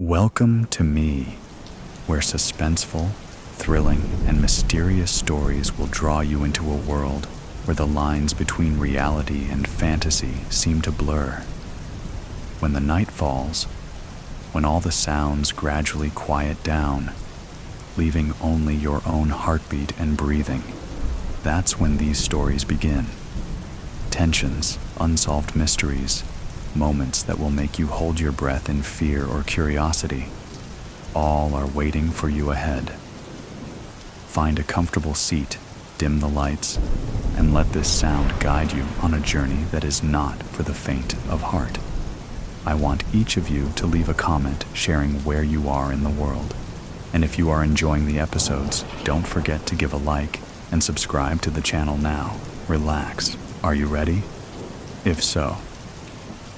Welcome to me, where suspenseful, thrilling, and mysterious stories will draw you into a world where the lines between reality and fantasy seem to blur. When the night falls, when all the sounds gradually quiet down, leaving only your own heartbeat and breathing, that's when these stories begin. Tensions, unsolved mysteries, moments that will make you hold your breath in fear or curiosity, all are waiting for you ahead. Find a comfortable seat, dim the lights, and let this sound guide you on a journey that is not for the faint of heart. I want each of you to leave a comment sharing where you are in the world. And if you are enjoying the episodes, don't forget to give a like and subscribe to the channel now. Relax. Are you ready? If so,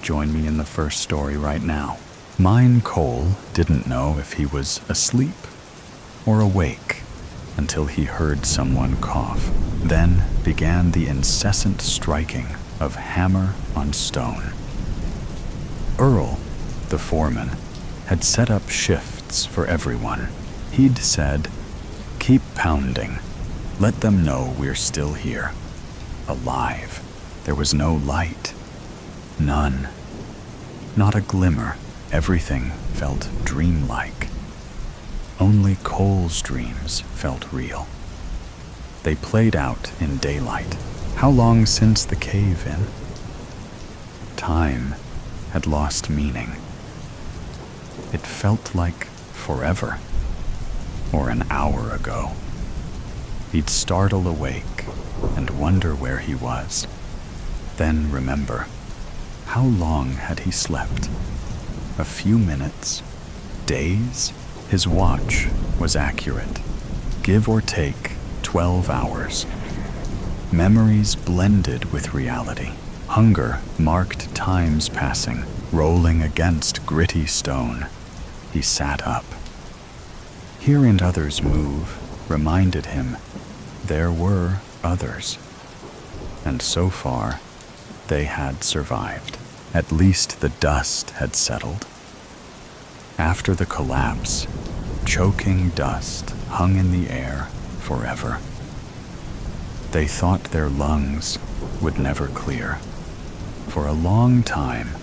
join me in the first story right now. Mine Cole didn't know if he was asleep or awake until he heard someone cough. Then began the incessant striking of hammer on stone. Earl, the foreman, had set up shifts for everyone. He'd said, "Keep pounding. Let them know we're still here. Alive." There was no light. None. Not a glimmer. Everything felt dreamlike. Only Cole's dreams felt real. They played out in daylight. How long since the cave-in? Time had lost meaning. It felt like forever, or an hour ago. He'd startle awake and wonder where he was. Then remember, how long had he slept? A few minutes? Days? His watch was accurate. Give or take 12 hours. Memories blended with reality. Hunger marked time's passing, rolling against gritty stone. He sat up. Hearing others move reminded him there were others. And so far, they had survived. At least the dust had settled. After the collapse, choking dust hung in the air forever. They thought their lungs would never clear. For a long time,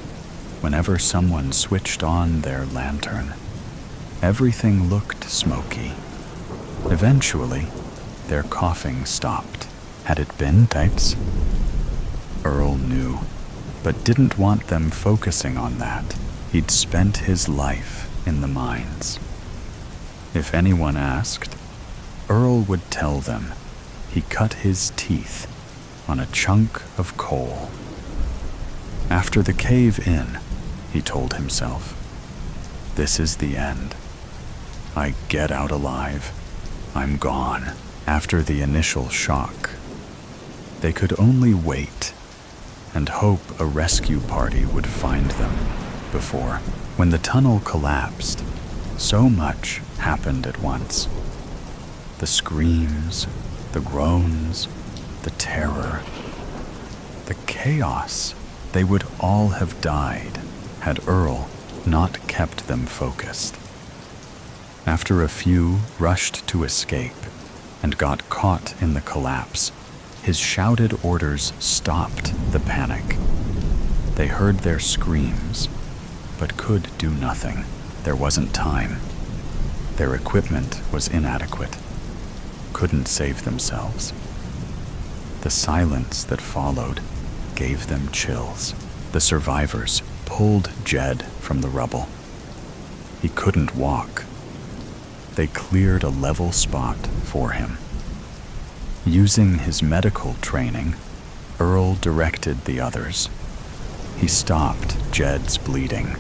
whenever someone switched on their lantern, everything looked smoky. Eventually, their coughing stopped. Had it been types? Earl knew, but didn't want them focusing on that. He'd spent his life in the mines. If anyone asked, Earl would tell them he cut his teeth on a chunk of coal. After the cave-in, he told himself, this is the end. I get out alive. I'm gone. After the initial shock, they could only wait and hope a rescue party would find them before. When the tunnel collapsed, so much happened at once. The screams, the groans, the terror, the chaos. They would all have died had Earl not kept them focused. After a few rushed to escape and got caught in the collapse, his shouted orders stopped the panic. They heard their screams, but could do nothing. There wasn't time. Their equipment was inadequate. Couldn't save themselves. The silence that followed gave them chills. The survivors pulled Jed from the rubble. He couldn't walk. They cleared a level spot for him. Using his medical training, Earl directed the others. He stopped Jed's bleeding,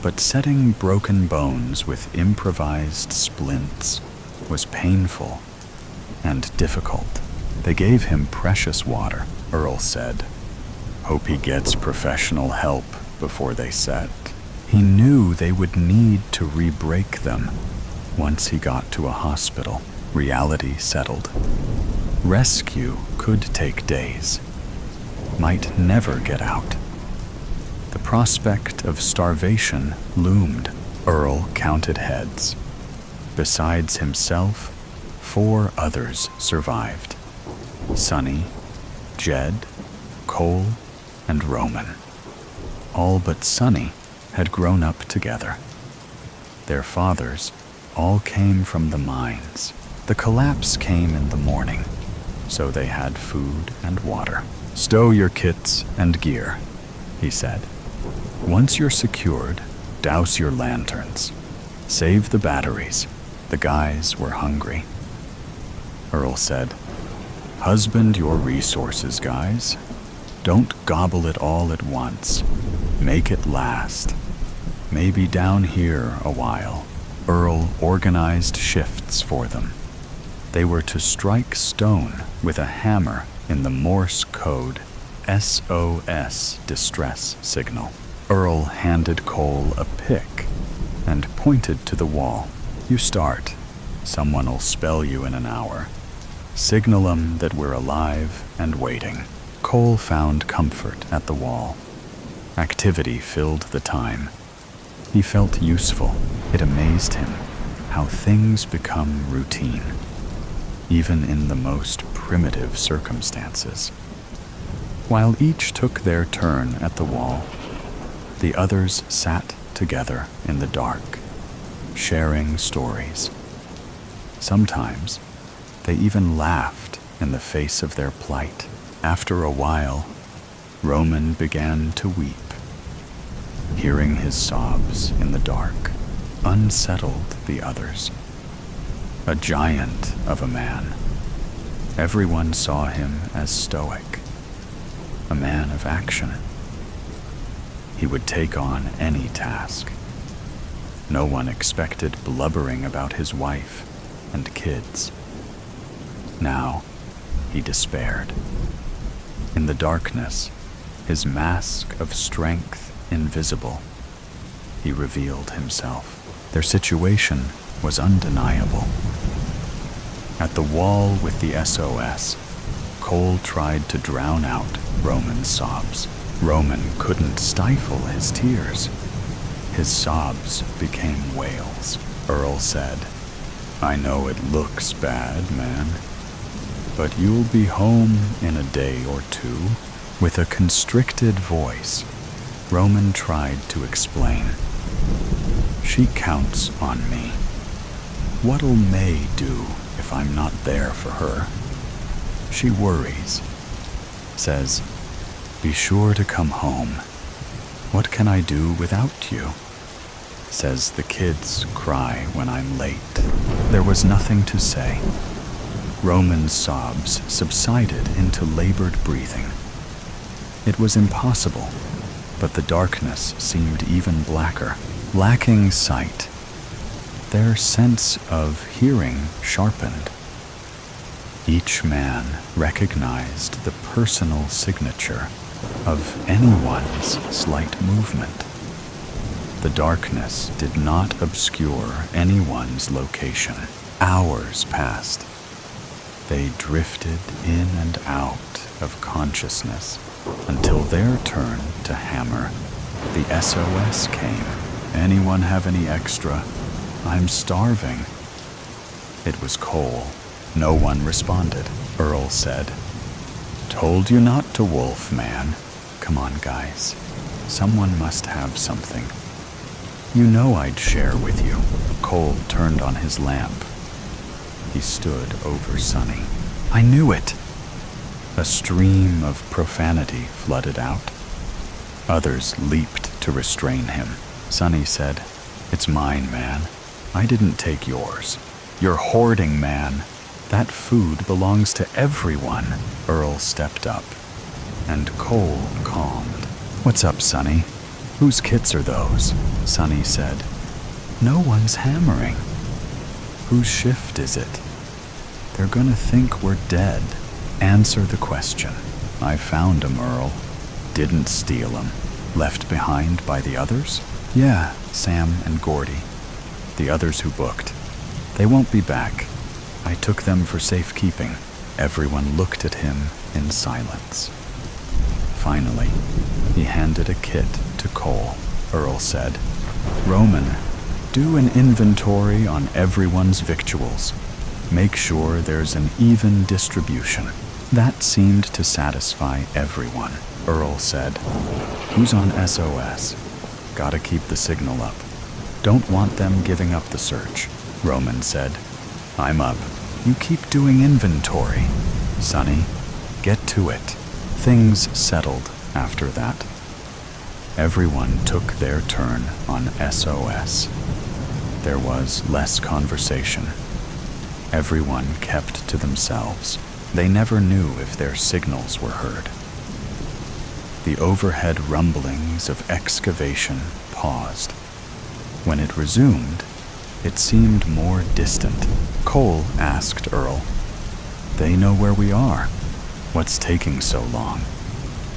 but setting broken bones with improvised splints was painful and difficult. They gave him precious water, Earl said. Hope he gets professional help before they set. He knew they would need to re-break them once he got to a hospital. Reality settled. Rescue could take days. Might never get out. The prospect of starvation loomed. Earl counted heads. Besides himself, 4 others survived: Sonny, Jed, Cole, and Roman. All but Sonny had grown up together. Their fathers all came from the mines. The collapse came in the morning, so they had food and water. "Stow your kits and gear," he said. "Once you're secured, douse your lanterns. Save the batteries." The guys were hungry. Earl said, "Husband your resources, guys. Don't gobble it all at once. Make it last. Maybe down here a while." Earl organized shifts for them. They were to strike stone with a hammer in the Morse code SOS distress signal. Earl handed Cole a pick and pointed to the wall. "You start. Someone'll spell you in an hour. Signal 'em that we're alive and waiting." Cole found comfort at the wall. Activity filled the time. He felt useful. It amazed him how things become routine, even in the most primitive circumstances. While each took their turn at the wall, the others sat together in the dark, sharing stories. Sometimes they even laughed in the face of their plight. After a while, Roman began to weep. Hearing his sobs in the dark unsettled the others. A giant of a man, everyone saw him as stoic, a man of action. He would take on any task. No one expected blubbering about his wife and kids. Now he despaired. In the darkness, his mask of strength invisible, he revealed himself. Their situation was undeniable. At the wall with the SOS, Cole tried to drown out Roman's sobs. Roman couldn't stifle his tears. His sobs became wails. Earl said, "I know it looks bad, man, but you'll be home in a day or 2. With a constricted voice, Roman tried to explain. "She counts on me. What'll May do if I'm not there for her? She worries. Says, 'Be sure to come home. What can I do without you?' Says the kids cry when I'm late." There was nothing to say. Roman's sobs subsided into labored breathing. It was impossible, but the darkness seemed even blacker. Lacking sight, their sense of hearing sharpened. Each man recognized the personal signature of anyone's slight movement. The darkness did not obscure anyone's location. Hours passed. They drifted in and out of consciousness until their turn to hammer. The SOS came. "Anyone have any extra? I'm starving." It was Cole. No one responded. Earl said, "Told you not to wolf, man. Come on, guys. Someone must have something. You know I'd share with you." Cole turned on his lamp. He stood over Sonny. "I knew it." A stream of profanity flooded out. Others leaped to restrain him. Sonny said, "It's mine, man. I didn't take yours. You're hoarding, man. That food belongs to everyone." Earl stepped up, and Cole calmed. "What's up, Sonny? Whose kits are those?" Sonny said, "No one's hammering." "Whose shift is it?" "They're gonna think we're dead." "Answer the question." "I found 'em, Earl. Didn't steal 'em. Left behind by the others?" "Yeah, Sam and Gordy. The others who booked. They won't be back. I took them for safekeeping." Everyone looked at him in silence. Finally, he handed a kit to Cole. Earl said, "Roman, Do an inventory on everyone's victuals. Make sure there's an even distribution. That seemed to satisfy everyone. Earl said, "Who's on SOS? Gotta keep the signal up. Don't want them giving up the search." Roman said, "I'm up. You keep doing inventory." Sonny, get to it. Things settled after that. Everyone took their turn on SOS. There was less conversation. Everyone kept to themselves. They never knew if their signals were heard. The overhead rumblings of excavation paused. When it resumed, it seemed more distant. Cole asked Earl, "They know where we are. What's taking so long?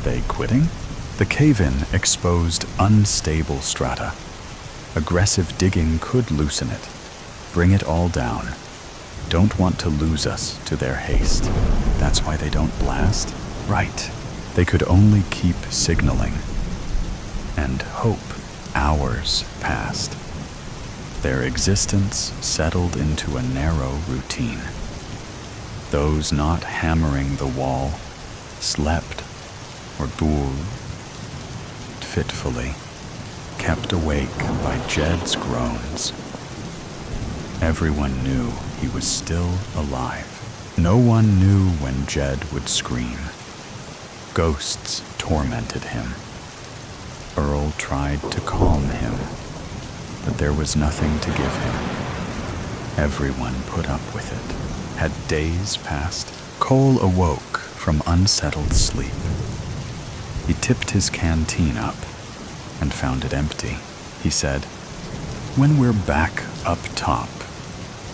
They quitting?" The cave-in exposed unstable strata. Aggressive digging could loosen it, bring it all down. Don't want to lose us to their haste. That's why they don't blast? Right. They could only keep signaling. And hope. Hours passed. Their existence settled into a narrow routine. Those not hammering the wall slept or booed fitfully, kept awake by Jed's groans. Everyone knew he was still alive. No one knew when Jed would scream. Ghosts tormented him. Earl tried to calm him, but there was nothing to give him. Everyone put up with it. Had days passed? Cole awoke from unsettled sleep. He tipped his canteen up and found it empty. He said, "When we're back up top,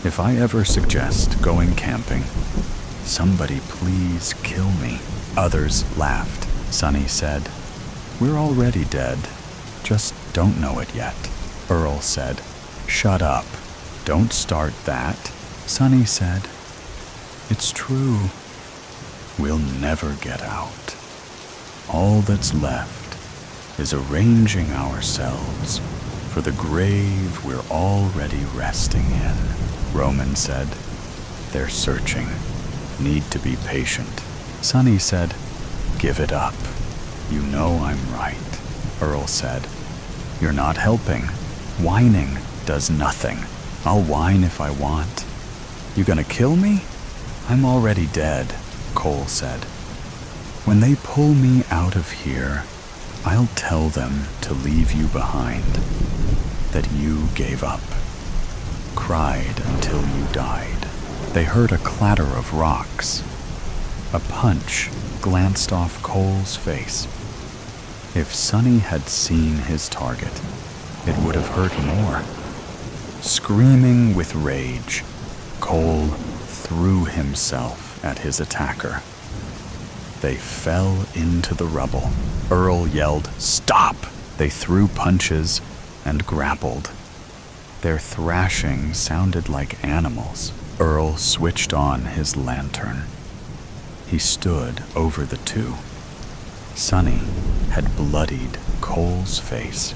if I ever suggest going camping, somebody please kill me." Others laughed. Sonny said, "We're already dead, just don't know it yet." Earl said, "Shut up, don't start that." Sonny said, "It's true. We'll never get out. All that's left is arranging ourselves for the grave we're already resting in." Roman said, "They're searching. Need to be patient." Sonny said, "Give it up. You know I'm right." Earl said, "You're not helping. Whining does nothing. I'll whine if I want. You gonna kill me? I'm already dead," Cole said. "When they pull me out of here, I'll tell them to leave you behind, that you gave up, cried until you died." They heard a clatter of rocks. A punch glanced off Cole's face. If Sonny had seen his target, it would have hurt more. Screaming with rage, Cole threw himself at his attacker. They fell into the rubble. Earl yelled, "Stop!" They threw punches and grappled. Their thrashing sounded like animals. Earl switched on his lantern. He stood over the two. Sonny had bloodied Cole's face.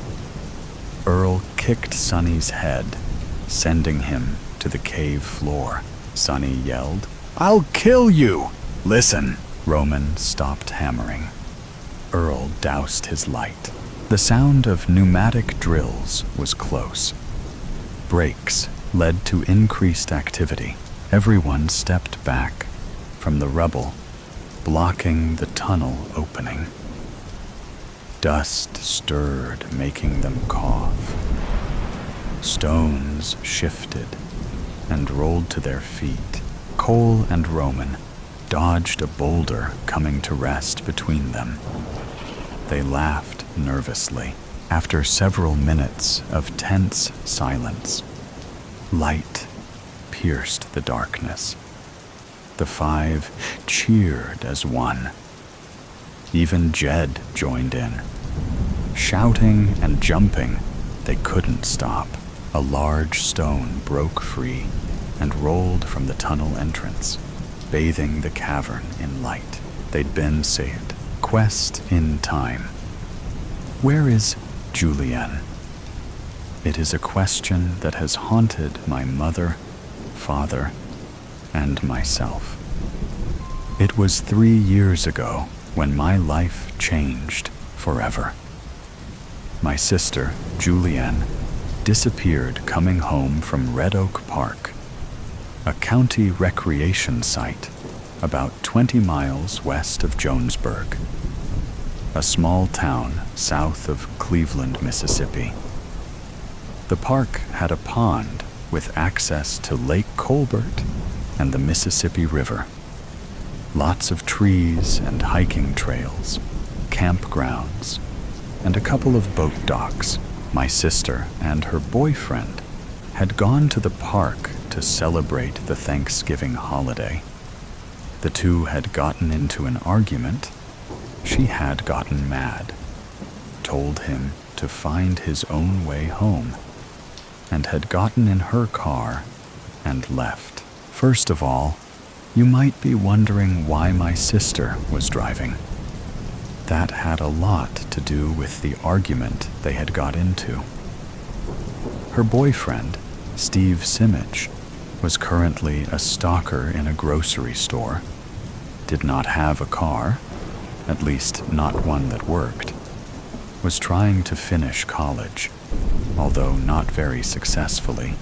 Earl kicked Sonny's head, sending him to the cave floor. Sonny yelled, "I'll kill you!" "Listen!" Roman stopped hammering. Earl doused his light. The sound of pneumatic drills was close. Brakes led to increased activity. Everyone stepped back from the rubble, blocking the tunnel opening. Dust stirred, making them cough. Stones shifted and rolled to their feet. Cole and Roman dodged a boulder coming to rest between them. They laughed nervously. After several minutes of tense silence, light pierced the darkness. The five cheered as one. Even Jed joined in. Shouting and jumping, they couldn't stop. A large stone broke free and rolled from the tunnel entrance, bathing the cavern in light. They'd been saved. Quest in time. "Where is Julienne?" It is a question that has haunted my mother, father, and myself. It was 3 years ago when my life changed forever. My sister, Julianne, disappeared coming home from Red Oak Park, a county recreation site about 20 miles west of Jonesburg, a small town south of Cleveland, Mississippi. The park had a pond with access to Lake Colbert and the Mississippi River. Lots of trees and hiking trails, campgrounds, and a couple of boat docks. My sister and her boyfriend had gone to the park to celebrate the Thanksgiving holiday. The two had gotten into an argument. She had gotten mad, told him to find his own way home, and had gotten in her car and left. First of all, you might be wondering why my sister was driving. That had a lot to do with the argument they had got into. Her boyfriend, Steve Simich, was currently a stocker in a grocery store, did not have a car, at least not one that worked, was trying to finish college, although not very successfully,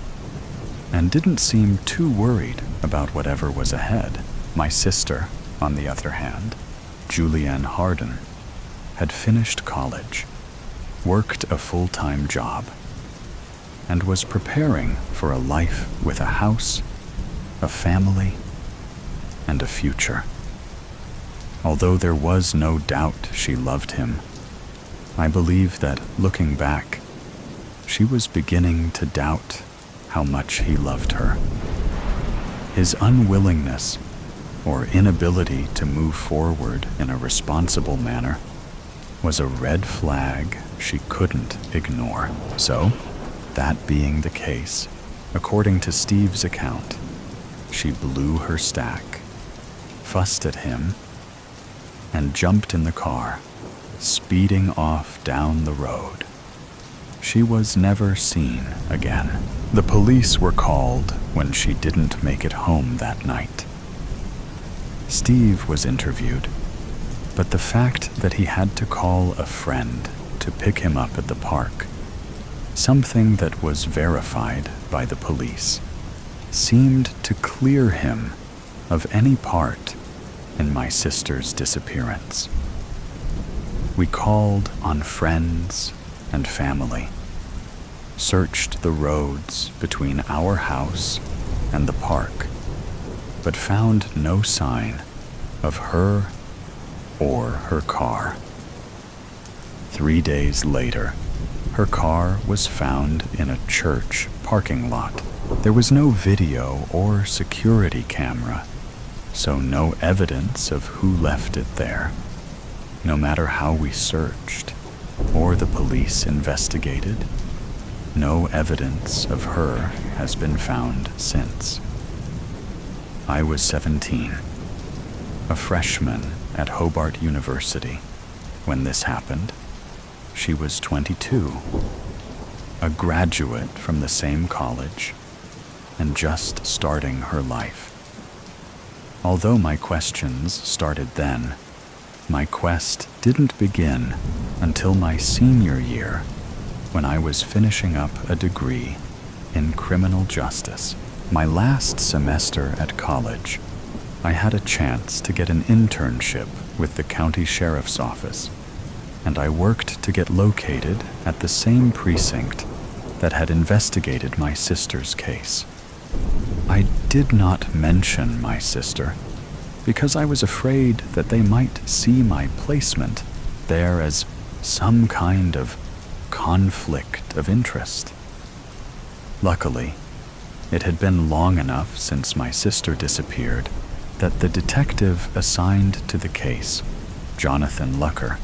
and didn't seem too worried about whatever was ahead. My sister, on the other hand, Julianne Harden, had finished college, worked a full-time job, and was preparing for a life with a house, a family, and a future. Although there was no doubt she loved him, I believe that, looking back, she was beginning to doubt how much he loved her. His unwillingness or inability to move forward in a responsible manner was a red flag she couldn't ignore. So, that being the case, according to Steve's account, she blew her stack, fussed at him, and jumped in the car, speeding off down the road. She was never seen again. The police were called when she didn't make it home that night. Steve was interviewed, but the fact that he had to call a friend to pick him up at the park, something that was verified by the police, seemed to clear him of any part in my sister's disappearance. We called on friends and family, searched the roads between our house and the park, but found no sign of her or her car. 3 days later, her car was found in a church parking lot. There was no video or security camera, so no evidence of who left it there. No matter how we searched or the police investigated, no evidence of her has been found since. I was 17, a freshman at Hobart University when this happened. She was 22, a graduate from the same college, and just starting her life. Although my questions started then, my quest didn't begin until my senior year, when I was finishing up a degree in criminal justice. My last semester at college, I had a chance to get an internship with the county sheriff's office, and I worked to get located at the same precinct that had investigated my sister's case. I did not mention my sister because I was afraid that they might see my placement there as some kind of conflict of interest. Luckily, it had been long enough since my sister disappeared that the detective assigned to the case, Jonathan Lucker,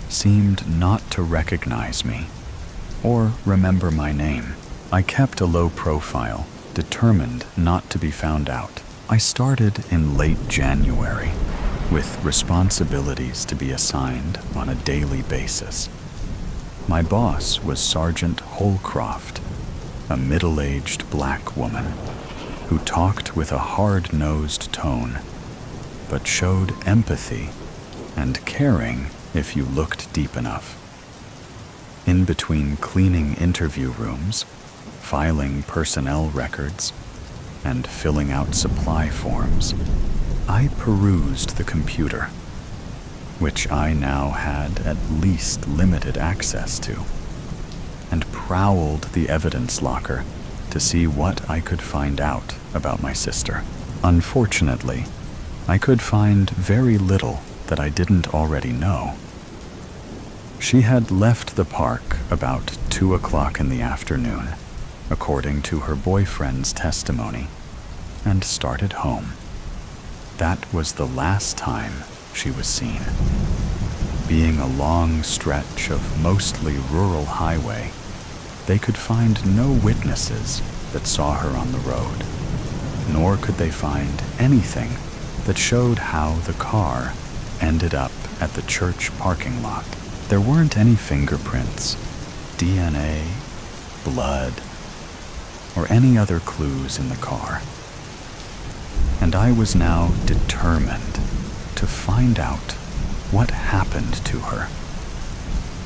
seemed not to recognize me or remember my name. I kept a low profile, determined not to be found out. I started in late January, with responsibilities to be assigned on a daily basis. My boss was Sergeant Holcroft, a middle-aged black woman who talked with a hard-nosed tone, but showed empathy and caring if you looked deep enough. In between cleaning interview rooms, filing personnel records, and filling out supply forms, I perused the computer, which I now had at least limited access to, and prowled the evidence locker to see what I could find out about my sister. Unfortunately, I could find very little that I didn't already know. She had left the park about 2 o'clock in the afternoon, according to her boyfriend's testimony, and started home. That was the last time she was seen. Being a long stretch of mostly rural highway, they could find no witnesses that saw her on the road, nor could they find anything that showed how the car ended up at the church parking lot. There weren't any fingerprints, DNA, blood, or any other clues in the car. And I was now determined to find out what happened to her.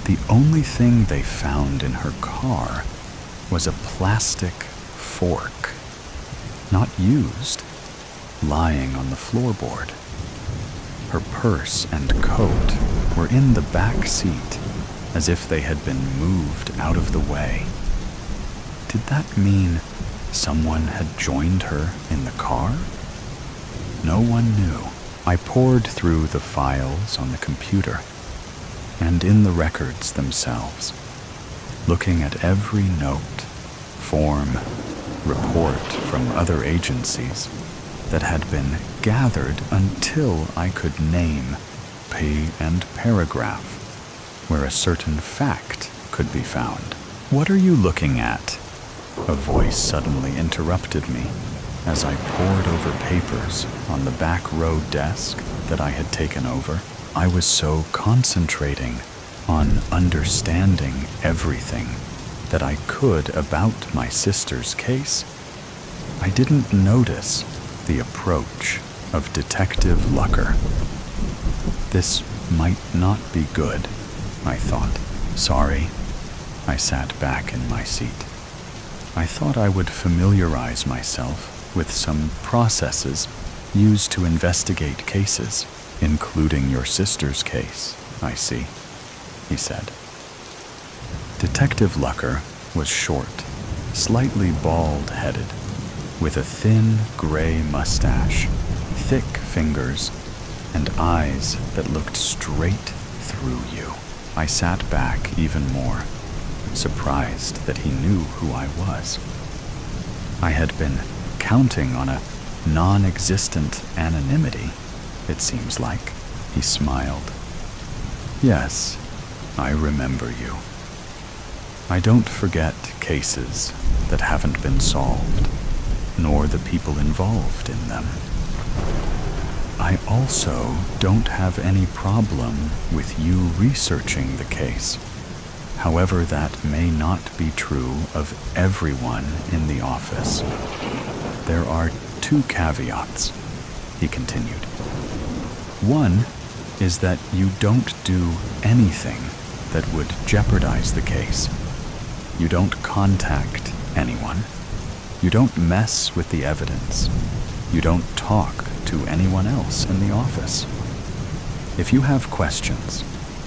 The only thing they found in her car was a plastic fork, not used, lying on the floorboard. Her purse and coat were in the back seat, as if they had been moved out of the way. Did that mean someone had joined her in the car? No one knew. I pored through the files on the computer and in the records themselves, looking at every note, form, report from other agencies that had been gathered until I could name, pay, and paragraph where a certain fact could be found. "What are you looking at?" a voice suddenly interrupted me as I pored over papers on the back row desk that I had taken over. I was so concentrating on understanding everything that I could about my sister's case, I didn't notice the approach of Detective Lucker. This might not be good, I thought. Sorry. I sat back in my seat. I thought I would familiarize myself with some processes used to investigate cases, including your sister's case, I see, he said. Detective Lucker was short, slightly bald-headed, with a thin gray mustache, thick fingers, and eyes that looked straight through you. I sat back even more, surprised that he knew who I was. I had been counting on a non-existent anonymity, it seems like. He smiled. Yes, I remember you. I don't forget cases that haven't been solved, nor the people involved in them. I also don't have any problem with you researching the case. However, that may not be true of everyone in the office. There are 2 caveats, he continued. One is that you don't do anything that would jeopardize the case. You don't contact anyone. You don't mess with the evidence. You don't talk to anyone else in the office. If you have questions,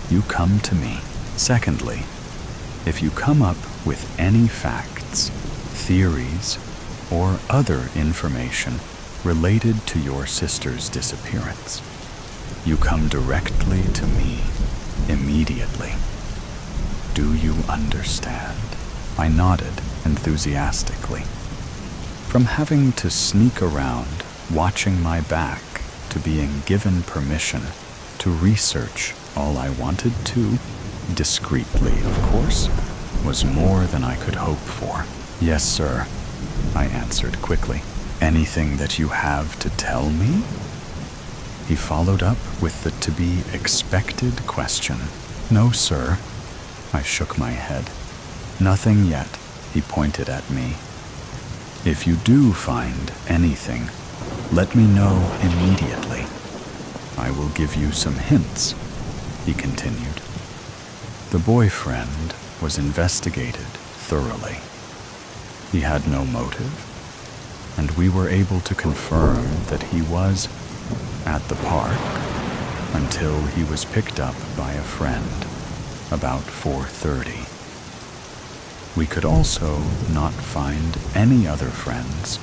you come to me. Secondly, if you come up with any facts, theories, or other information related to your sister's disappearance, you come directly to me immediately. Do you understand? I nodded enthusiastically. From having to sneak around, watching my back, to being given permission to research all I wanted to, discreetly, of course, was more than I could hope for. Yes, sir, I answered quickly. Anything that you have to tell me? He followed up with the to-be-expected question. No, sir. I shook my head. Nothing yet, he pointed at me. If you do find anything, let me know immediately. I will give you some hints, he continued. The boyfriend was investigated thoroughly. He had no motive, and we were able to confirm that he was at the park until he was picked up by a friend about 4:30. We could also not find any other friends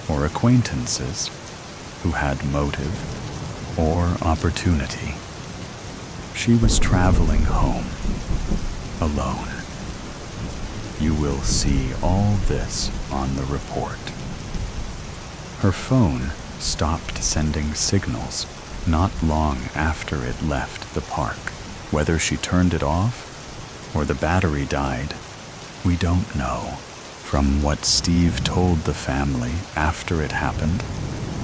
or acquaintances who had motive or opportunity. She was traveling home, alone. You will see all this on the report. Her phone stopped sending signals not long after it left the park. Whether she turned it off or the battery died, we don't know. From what Steve told the family after it happened,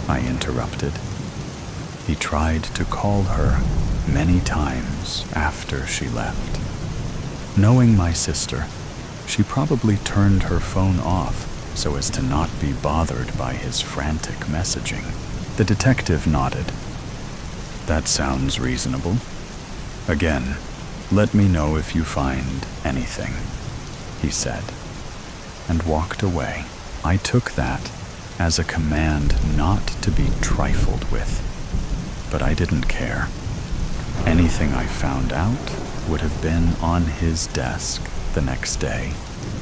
I interrupted. He tried to call her many times after she left. Knowing my sister, she probably turned her phone off so as to not be bothered by his frantic messaging. The detective nodded. That sounds reasonable. Again, let me know if you find anything, he said, and walked away. I took that as a command not to be trifled with, but I didn't care. Anything I found out would have been on his desk the next day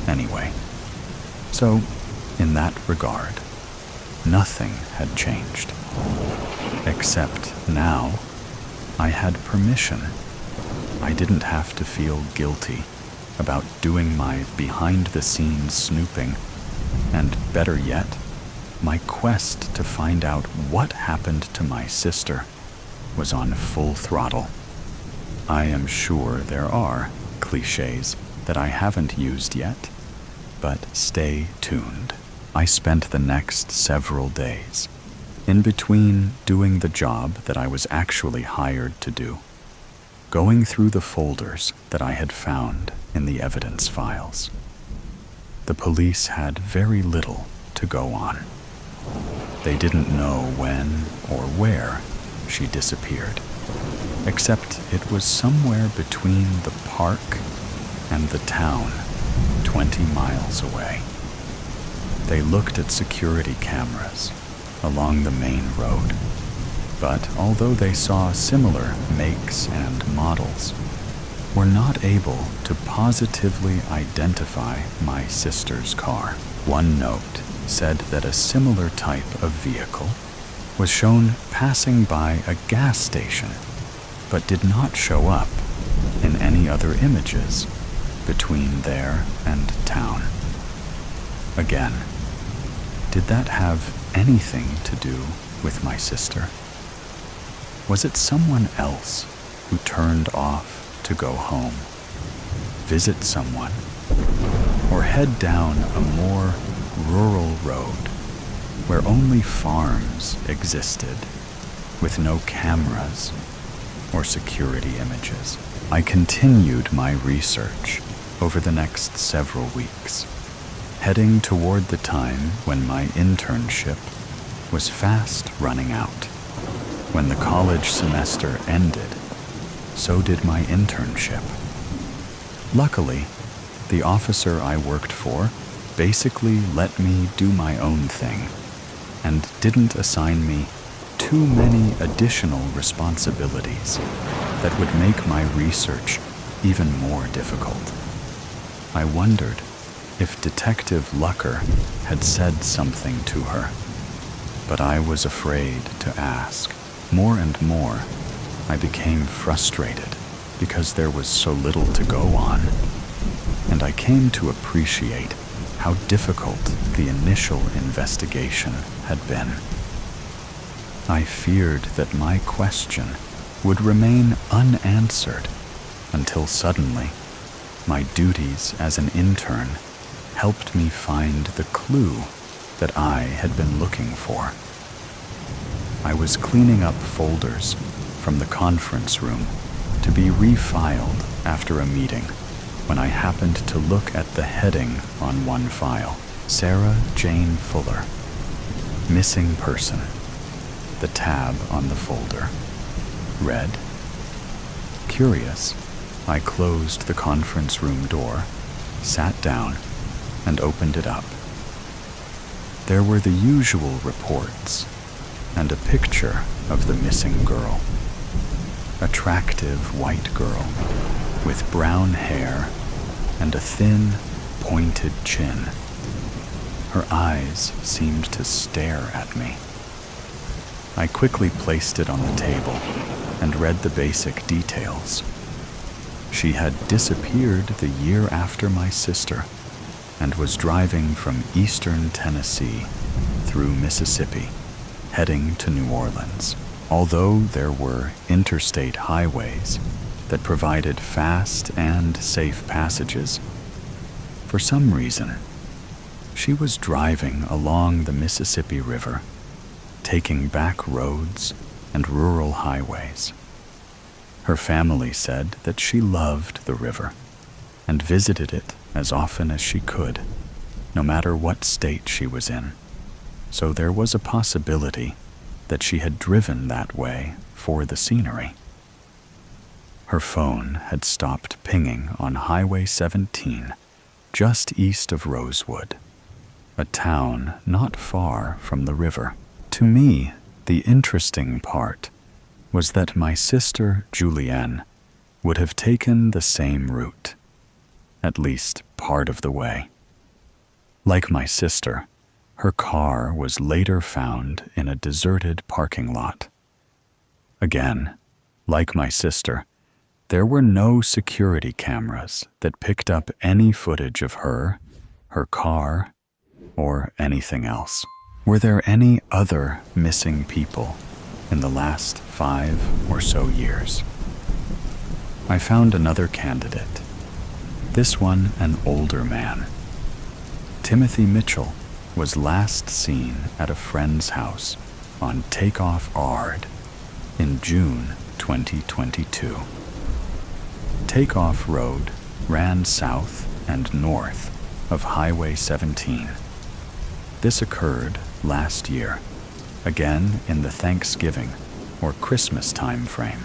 anyway. So, in that regard, nothing had changed. Except now, I had permission. I didn't have to feel guilty about doing my behind-the-scenes snooping, and better yet, my quest to find out what happened to my sister was on full throttle. I am sure there are cliches that I haven't used yet, but stay tuned. I spent the next several days in between doing the job that I was actually hired to do, going through the folders that I had found in the evidence files. The police had very little to go on. They didn't know when or where she disappeared, except it was somewhere between the park and the town, 20 miles away. They looked at security cameras along the main road, but although they saw similar makes and models, were not able to positively identify my sister's car. One note said that a similar type of vehicle was shown passing by a gas station, but did not show up in any other images between there and town. Again, did that have anything to do with my sister? Was it someone else who turned off to go home, visit someone, or head down a more rural road where only farms existed with no cameras or security images? I continued my research over the next several weeks, heading toward the time when my internship was fast running out. When the college semester ended, so did my internship. Luckily, the officer I worked for basically let me do my own thing and didn't assign me too many additional responsibilities that would make my research even more difficult. I wondered if Detective Lucker had said something to her, but I was afraid to ask. More and more, I became frustrated because there was so little to go on, and I came to appreciate how difficult the initial investigation had been. I feared that my question would remain unanswered until suddenly my duties as an intern helped me find the clue that I had been looking for. I was cleaning up folders from the conference room to be refiled after a meeting when I happened to look at the heading on one file. Sarah Jane Fuller. Missing person. The tab on the folder read. Curious, I closed the conference room door, sat down, and opened it up. There were the usual reports, and a picture of the missing girl. Attractive white girl, with brown hair and a thin, pointed chin. Her eyes seemed to stare at me. I quickly placed it on the table and read the basic details. She had disappeared the year after my sister and was driving from eastern Tennessee through Mississippi, heading to New Orleans. Although there were interstate highways that provided fast and safe passages, for some reason, she was driving along the Mississippi River, taking back roads and rural highways. Her family said that she loved the river and visited it as often as she could, no matter what state she was in. So there was a possibility that she had driven that way for the scenery. Her phone had stopped pinging on Highway 17, just east of Rosewood, a town not far from the river. To me, the interesting part was that my sister Julienne would have taken the same route, at least part of the way. Like my sister, her car was later found in a deserted parking lot. Again, like my sister, there were no security cameras that picked up any footage of her car, or anything else. Were there any other missing people in the last 5 or so years? I found another candidate, this one an older man. Timothy Mitchell was last seen at a friend's house on Takeoff Ard in June 2022. Takeoff Road ran south and north of Highway 17. This occurred last year, again in the Thanksgiving or Christmas time frame.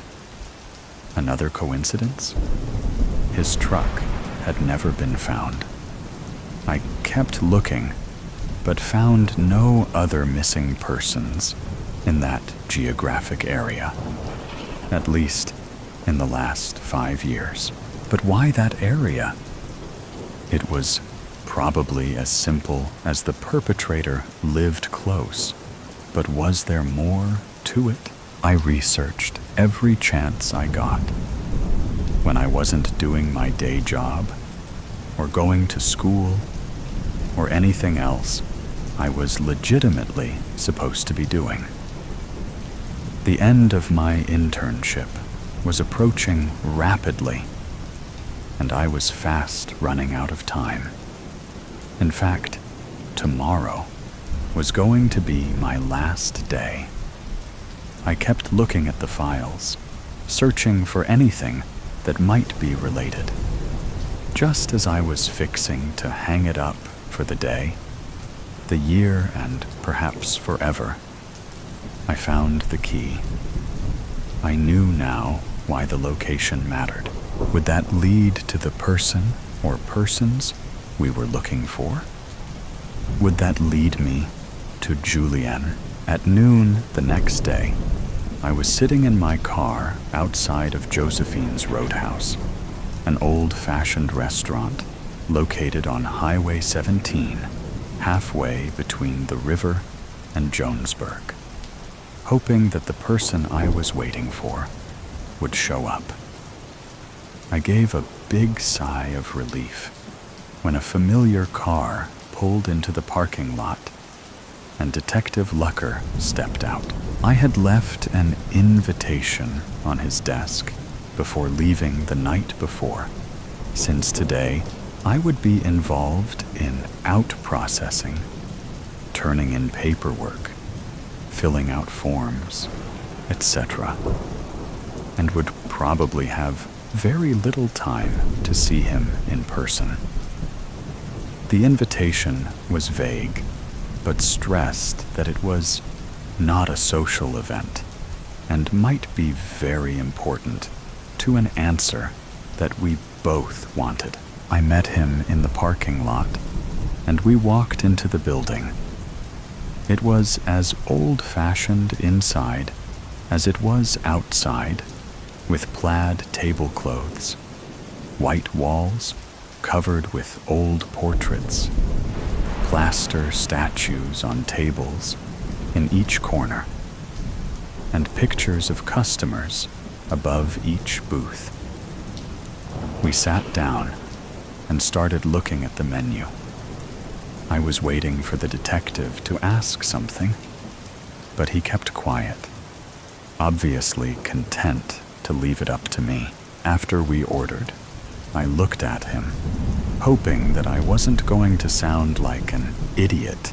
Another coincidence? His truck had never been found. I kept looking, but found no other missing persons in that geographic area, at least in the last 5 years. But why that area? It was probably as simple as the perpetrator lived close, but was there more to it? I researched every chance I got. When I wasn't doing my day job, or going to school, or anything else I was legitimately supposed to be doing. The end of my internship was approaching rapidly, and I was fast running out of time. In fact, tomorrow was going to be my last day. I kept looking at the files, searching for anything that might be related. Just as I was fixing to hang it up for the day, the year and perhaps forever, I found the key. I knew now why the location mattered. Would that lead to the person or persons we were looking for? Would that lead me to Julienne? At noon the next day, I was sitting in my car outside of Josephine's Roadhouse, an old-fashioned restaurant located on Highway 17, halfway between the river and Jonesburg, hoping that the person I was waiting for would show up. I gave a big sigh of relief when a familiar car pulled into the parking lot and Detective Lucker stepped out. I had left an invitation on his desk before leaving the night before, since today I would be involved in out-processing, turning in paperwork, filling out forms, etc., and would probably have very little time to see him in person. The invitation was vague, but stressed that it was not a social event and might be very important to an answer that we both wanted. I met him in the parking lot, and we walked into the building. It was as old-fashioned inside as it was outside, with plaid tablecloths, white walls covered with old portraits, plaster statues on tables in each corner, and pictures of customers above each booth. We sat down and started looking at the menu. I was waiting for the detective to ask something, but he kept quiet, obviously content to leave it up to me. After we ordered, I looked at him, hoping that I wasn't going to sound like an idiot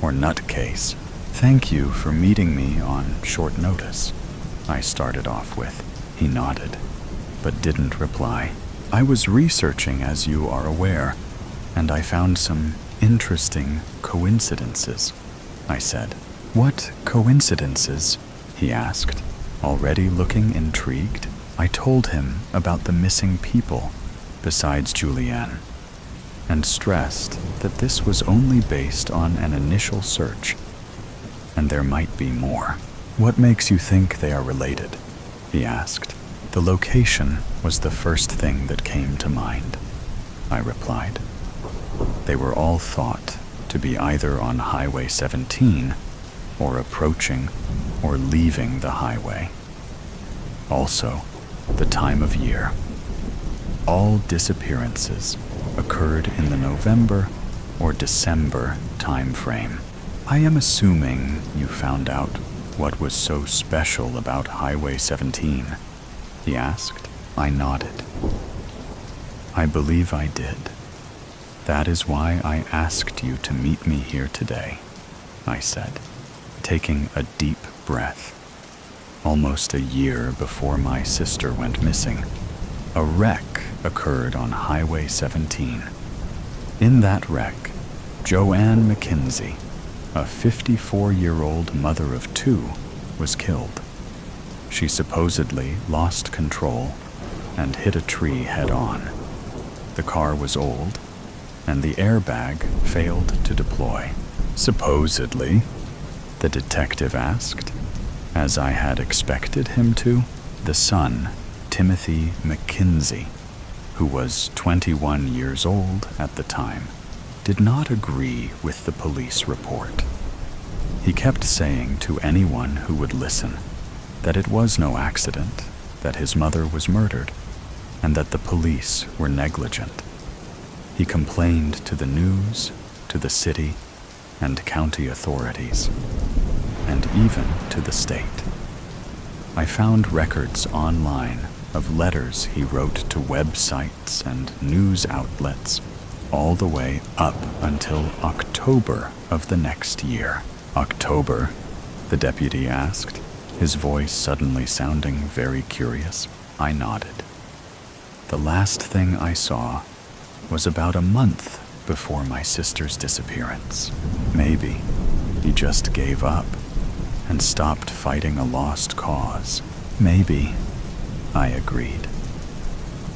or nutcase. "Thank you for meeting me on short notice," I started off with. He nodded, but didn't reply. "I was researching, as you are aware, and I found some interesting coincidences," I said. "What coincidences?" he asked, already looking intrigued. I told him about the missing people besides Julianne, and stressed that this was only based on an initial search, and there might be more. "What makes you think they are related?" he asked. "The location was the first thing that came to mind," I replied. They were all thought to be either on Highway 17 or approaching or leaving the highway. Also, the time of year. All disappearances occurred in the November or December time frame. "I am assuming you found out what was so special about Highway 17, he asked. I nodded. "I believe I did. That is why I asked you to meet me here today," I said, taking a deep breath. Almost a year before my sister went missing, a wreck occurred on Highway 17. In that wreck, Joanne McKenzie, a 54-year-old mother of two, was killed. She supposedly lost control and hit a tree head-on. The car was old, and the airbag failed to deploy. "Supposedly?" the detective asked, as I had expected him to. The son, Timothy McKenzie, who was 21 years old at the time, did not agree with the police report. He kept saying to anyone who would listen that it was no accident, that his mother was murdered, and that the police were negligent. He complained to the news, to the city and county authorities, and even to the state. I found records online of letters he wrote to websites and news outlets all the way up until October of the next year. "October?" the deputy asked, his voice suddenly sounding very curious. I nodded. "The last thing I saw was about a month before my sister's disappearance. Maybe he just gave up and stopped fighting a lost cause. Maybe," I agreed.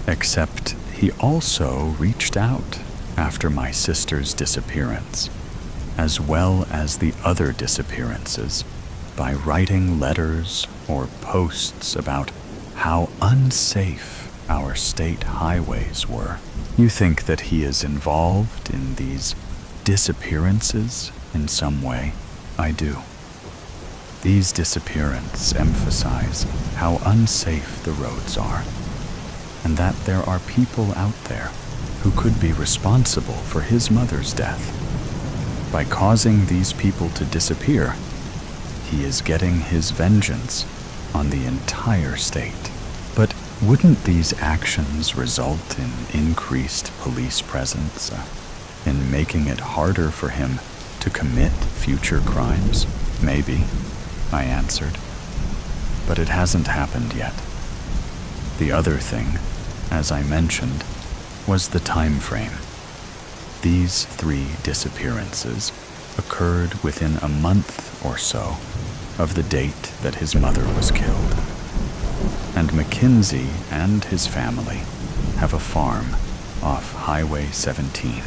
"Except he also reached out after my sister's disappearance, as well as the other disappearances, by writing letters or posts about how unsafe our state highways were." "You think that he is involved in these disappearances in some way?" "I do. These disappearances emphasize how unsafe the roads are, and that there are people out there who could be responsible for his mother's death. By causing these people to disappear, he is getting his vengeance on the entire state." "But wouldn't these actions result in increased police presence, in making it harder for him to commit future crimes?" "Maybe," I answered, "but it hasn't happened yet. The other thing as I mentioned, was the time frame. These 3 disappearances occurred within a month or so of the date that his mother was killed. And Mackenzie and his family have a farm off Highway 17.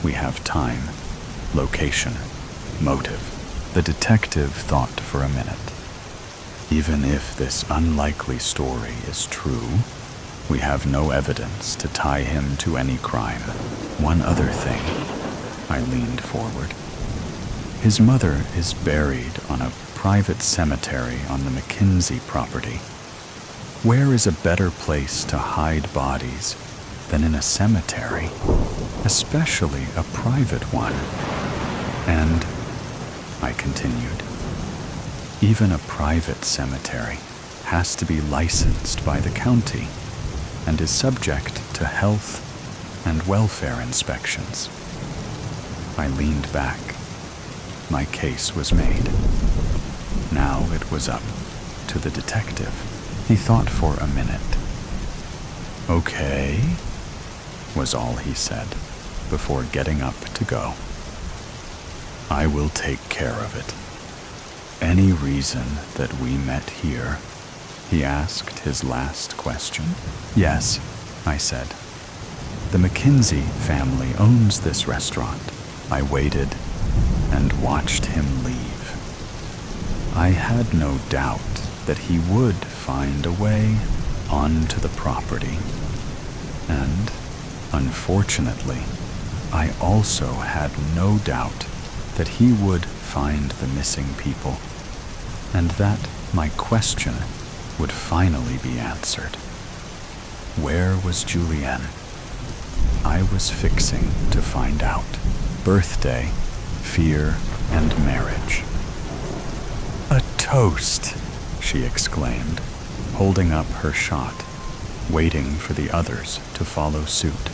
We have time, location, motive. The detective thought for a minute. Even if this unlikely story is true, we have no evidence to tie him to any crime. One other thing. I leaned forward. His mother is buried on a private cemetery on the Mackenzie property. Where is a better place to hide bodies than in a cemetery, especially a private one? And, I continued, even a private cemetery has to be licensed by the county and is subject to health and welfare inspections. I leaned back. My case was made. Now it was up to the detective. He thought for a minute. "Okay," was all he said before getting up to go. "I will take care of it. Any reason that we met here?" he asked his last question. "Yes," I said. "The Mackenzie family owns this restaurant." I waited and watched him leave. I had no doubt that he would find a way onto the property. And, unfortunately, I also had no doubt that he would find the missing people, and that my question would finally be answered. Where was Julienne? I was fixing to find out. Birthday, fear, and marriage. "A toast," she exclaimed, holding up her shot, waiting for the others to follow suit.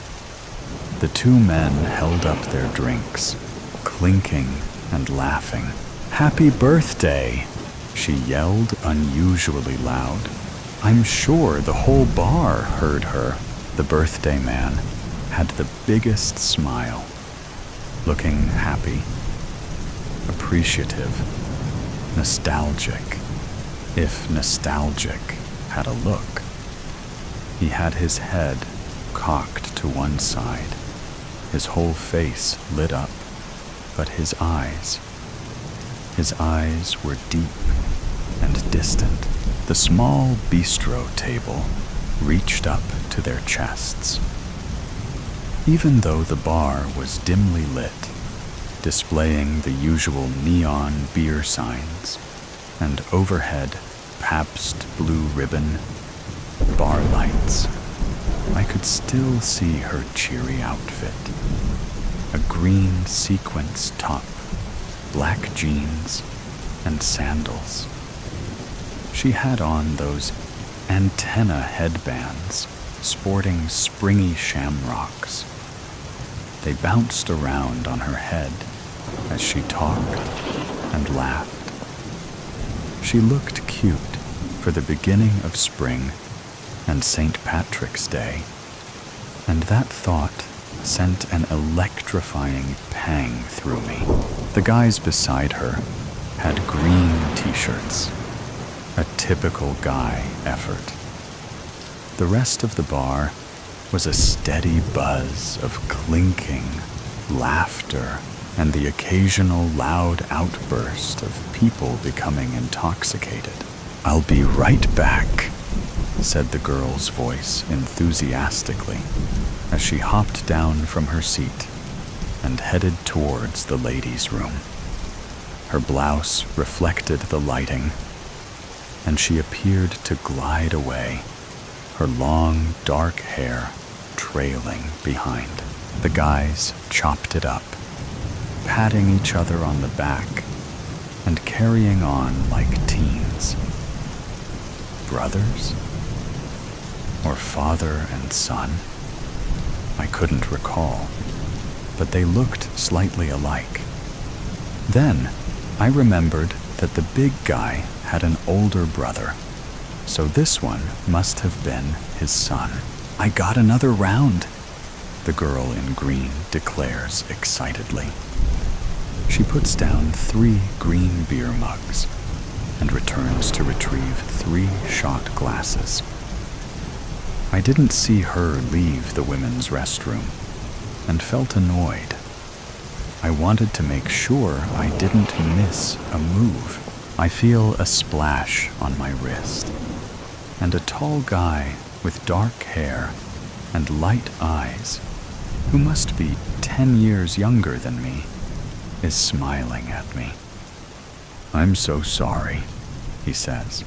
The 2 men held up their drinks, clinking and laughing. "Happy birthday!" she yelled unusually loud. I'm sure the whole bar heard her. The birthday man had the biggest smile, looking happy, appreciative, nostalgic, if nostalgic had a look. He had his head cocked to one side, his whole face lit up, but his eyes were deep and distant. The small bistro table reached up to their chests. Even though the bar was dimly lit, displaying the usual neon beer signs and overhead Pabst Blue Ribbon bar lights, I could still see her cheery outfit. A green sequins top, black jeans, and sandals. She had on those antenna headbands sporting springy shamrocks. They bounced around on her head as she talked and laughed. She looked cute for the beginning of spring and St. Patrick's Day, and that thought sent an electrifying pang through me. The guys beside her had green t-shirts, a typical guy effort. The rest of the bar was a steady buzz of clinking, laughter, and the occasional loud outburst of people becoming intoxicated. "I'll be right back," said the girl's voice enthusiastically as she hopped down from her seat and headed towards the ladies' room. Her blouse reflected the lighting, and she appeared to glide away, her long, dark hair trailing behind. The guys chopped it up, patting each other on the back and carrying on like teens. Brothers? Or father and son? I couldn't recall, but they looked slightly alike. Then I remembered that the big guy had an older brother, So this one must have been his son. I got another round, the girl in green declares excitedly. She puts down 3 green beer mugs and returns to retrieve 3 shot glasses. I didn't see her leave the women's restroom and felt annoyed. I wanted to make sure I didn't miss a move. I feel a splash on my wrist, and a tall guy with dark hair and light eyes, who must be 10 years younger than me, is smiling at me. "I'm so sorry," he says.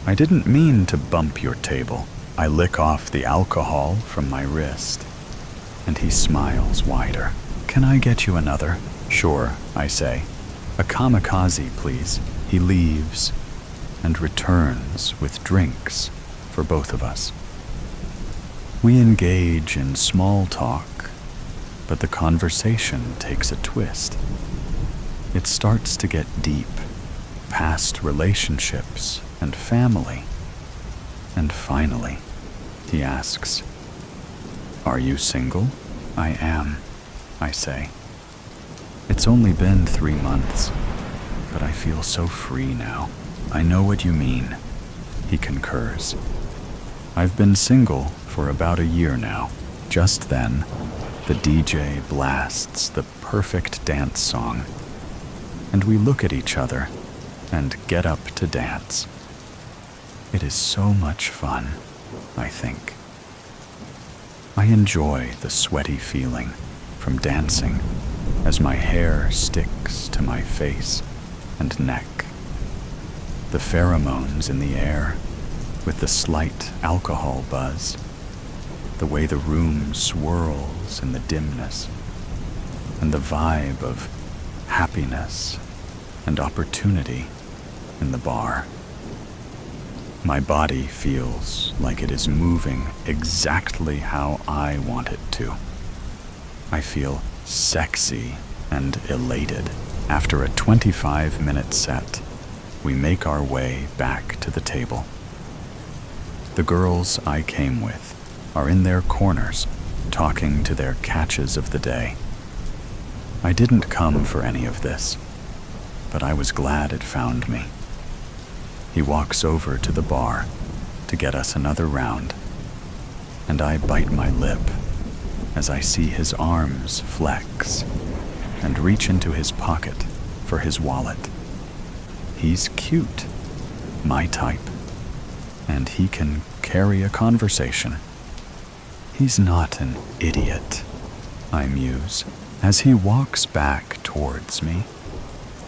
"I didn't mean to bump your table." I lick off the alcohol from my wrist, and he smiles wider. "Can I get you another?" "Sure," I say. "A kamikaze, please." He leaves and returns with drinks for both of us. We engage in small talk, but the conversation takes a twist. It starts to get deep, past relationships and family. And finally, he asks, "Are you single?" "I am," I say. "It's only been 3 months, but I feel so free now." "I know what you mean," he concurs. "I've been single for about a year now." Just then, the DJ blasts the perfect dance song, and we look at each other and get up to dance. It is so much fun, I think. I enjoy the sweaty feeling from dancing as my hair sticks to my face and neck. The pheromones in the air with the slight alcohol buzz, the way the room swirls in the dimness, and the vibe of happiness and opportunity in the bar. My body feels like it is moving exactly how I want it to. I feel sexy and elated. After a 25-minute set, we make our way back to the table. The girls I came with are in their corners, talking to their catches of the day. I didn't come for any of this, but I was glad it found me. He walks over to the bar to get us another round, and I bite my lip as I see his arms flex and reach into his pocket for his wallet. He's cute, my type, and he can carry a conversation. He's not an idiot, I muse. As he walks back towards me,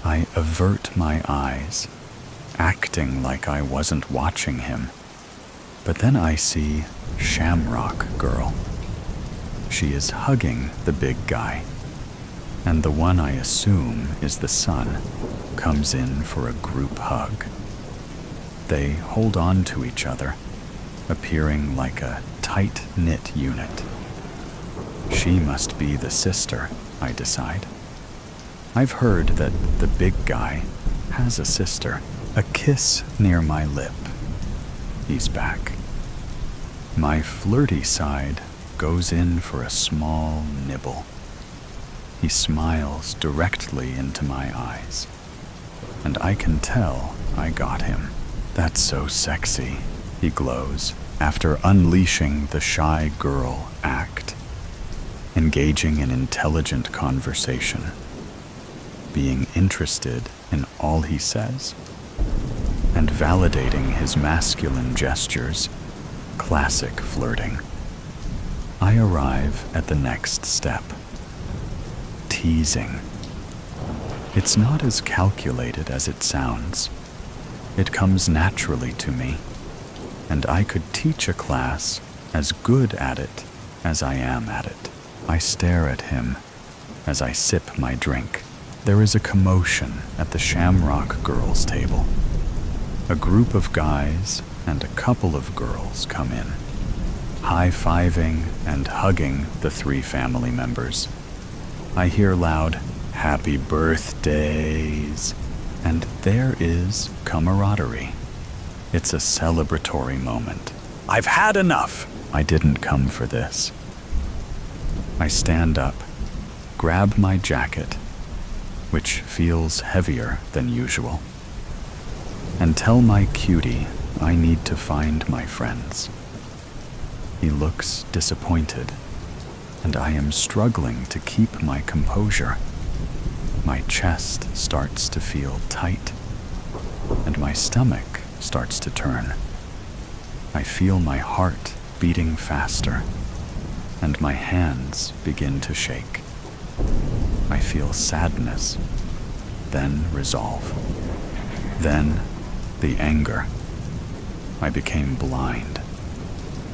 I avert my eyes, acting like I wasn't watching him. But then I see Shamrock Girl. She is hugging the big guy, and the one I assume is the son comes in for a group hug. They hold on to each other, appearing like a tight-knit unit. She must be the sister, I decide. I've heard that the big guy has a sister. A kiss near my lip. He's back. My flirty side goes in for a small nibble. He smiles directly into my eyes, and I can tell I got him. "That's so sexy," he glows, after unleashing the shy girl act, engaging in intelligent conversation, being interested in all he says, and validating his masculine gestures. Classic flirting. I arrive at the next step. Teasing. It's not as calculated as it sounds. It comes naturally to me, and I could teach a class as good at it as I am at it. I stare at him as I sip my drink. There is a commotion at the Shamrock Girls' table. A group of guys and a couple of girls come in, high-fiving and hugging the 3 family members. I hear loud, "Happy birthdays," and there is camaraderie. It's a celebratory moment. I've had enough! I didn't come for this. I stand up, grab my jacket, which feels heavier than usual, and tell my cutie I need to find my friends. He looks disappointed, and I am struggling to keep my composure. My chest starts to feel tight, and my stomach starts to turn. I feel my heart beating faster, and my hands begin to shake. I feel sadness, then resolve, then the anger. I became blind.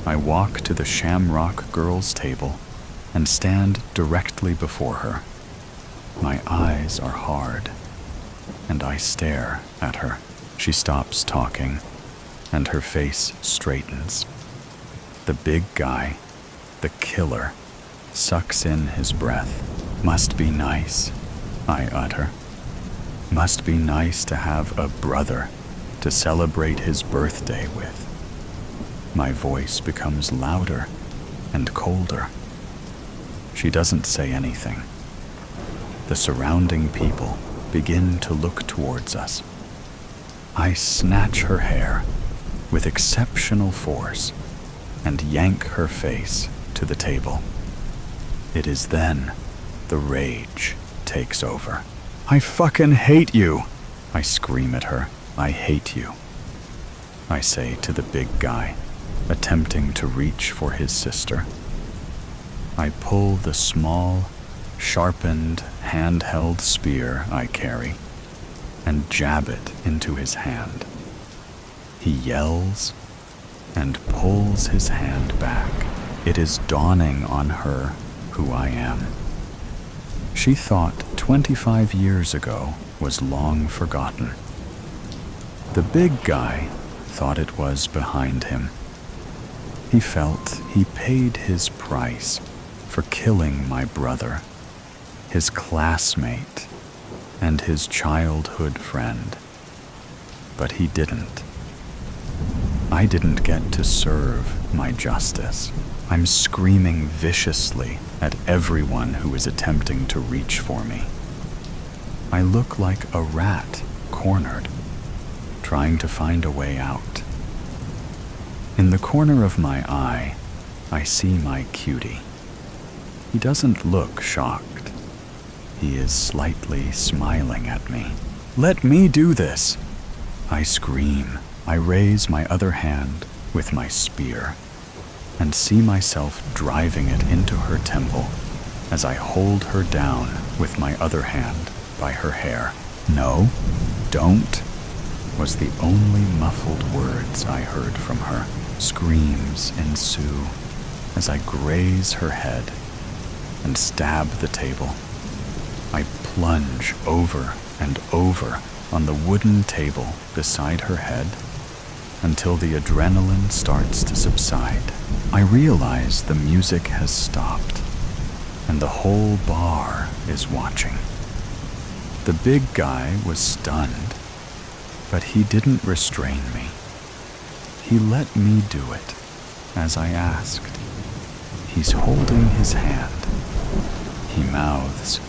I walk to the Shamrock Girls' table and stand directly before her. My eyes are hard, and I stare at her. She stops talking, and her face straightens. The big guy, the killer, sucks in his breath. Must be nice, I utter. Must be nice to have a brother to celebrate his birthday with. My voice becomes louder and colder. She doesn't say anything. The surrounding people begin to look towards us. I snatch her hair with exceptional force and yank her face to the table. It is then the rage takes over. I fucking hate you! I scream at her. I hate you, I say to the big guy, attempting to reach for his sister. I pull the small, sharpened, handheld spear I carry and jab it into his hand. He yells and pulls his hand back. It is dawning on her who I am. She thought 25 years ago was long forgotten. The big guy thought it was behind him. He felt he paid his price for killing my brother, his classmate, and his childhood friend. But he didn't. I didn't get to serve my justice. I'm screaming viciously at everyone who is attempting to reach for me. I look like a rat cornered, trying to find a way out. In the corner of my eye, I see my cutie. He doesn't look shocked. He is slightly smiling at me. Let me do this! I scream. I raise my other hand with my spear and see myself driving it into her temple as I hold her down with my other hand by her hair. No, don't, was the only muffled words I heard from her. Screams ensue as I graze her head and stab the table. I plunge over and over on the wooden table beside her head until the adrenaline starts to subside. I realize the music has stopped and the whole bar is watching. The big guy was stunned, but he didn't restrain me. He let me do it, as I asked. He's holding his hand. He mouths,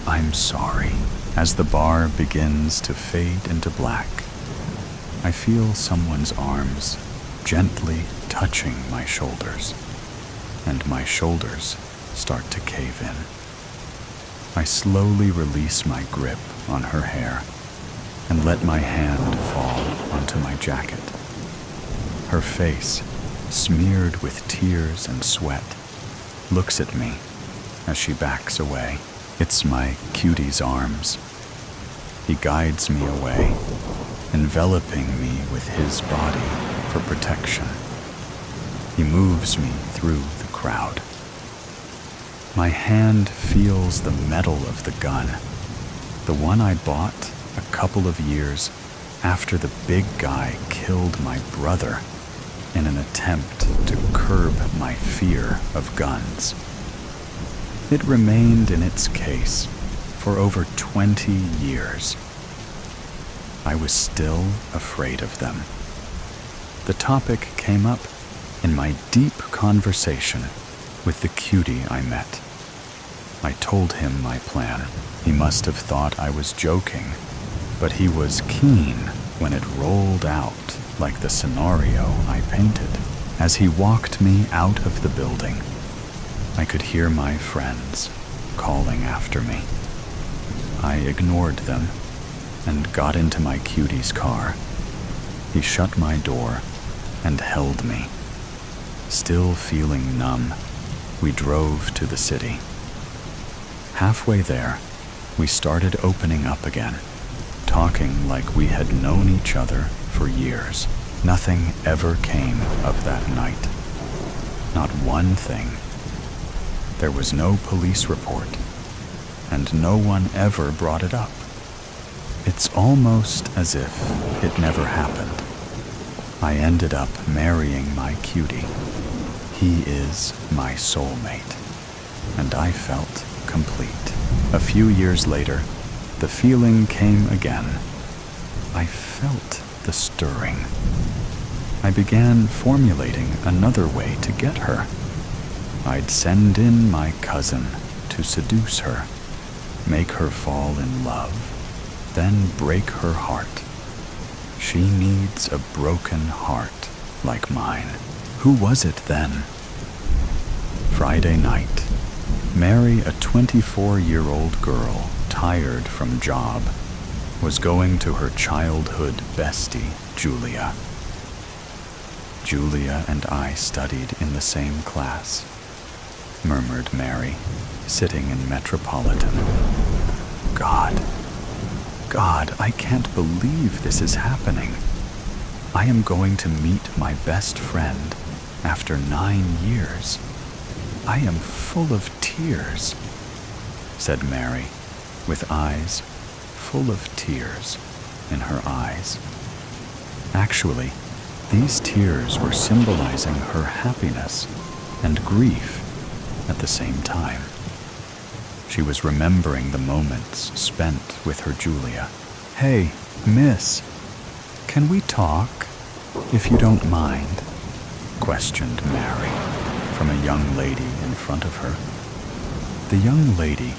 "I'm sorry," as the bar begins to fade into black. I feel someone's arms gently touching my shoulders, and my shoulders start to cave in. I slowly release my grip on her hair and let my hand fall onto my jacket. Her face, smeared with tears and sweat, looks at me as she backs away. It's my cutie's arms. He guides me away, enveloping me with his body for protection. He moves me through the crowd. My hand feels the metal of the gun, the one I bought a couple of years after the big guy killed my brother in an attempt to curb my fear of guns. It remained in its case for over 20 years. I was still afraid of them. the topic came up in my deep conversation with the cutie I met. I told him my plan. He must have thought I was joking, but he was keen when it rolled out like the scenario I painted. As he walked me out of the building, I could hear my friends calling after me. I ignored them and got into my cutie's car. He shut my door and held me. Still feeling numb, we drove to the city. Halfway there, we started opening up again, talking like we had known each other for years. Nothing ever came of that night. Not one thing. There was no police report, and no one ever brought it up. It's almost as if it never happened. I ended up marrying my cutie. He is my soulmate, and I felt complete. A few years later, the feeling came again. I felt the stirring. I began formulating another way to get her. I'd send in my cousin to seduce her, make her fall in love, then break her heart. She needs a broken heart like mine. Who was it then? Friday night. Mary, a 24-year-old girl, tired from job, was going to her childhood bestie, Julia. Julia and I studied in the same class, murmured Mary, sitting in Metropolitan. God, I can't believe this is happening. I am going to meet my best friend after 9 years. I am full of tears, said Mary, with eyes full of tears in her eyes. Actually, these tears were symbolizing her happiness and grief at the same time. She was remembering the moments spent with her Julia. Hey, miss, can we talk, if you don't mind? Questioned Mary from a young lady in front of her. The young lady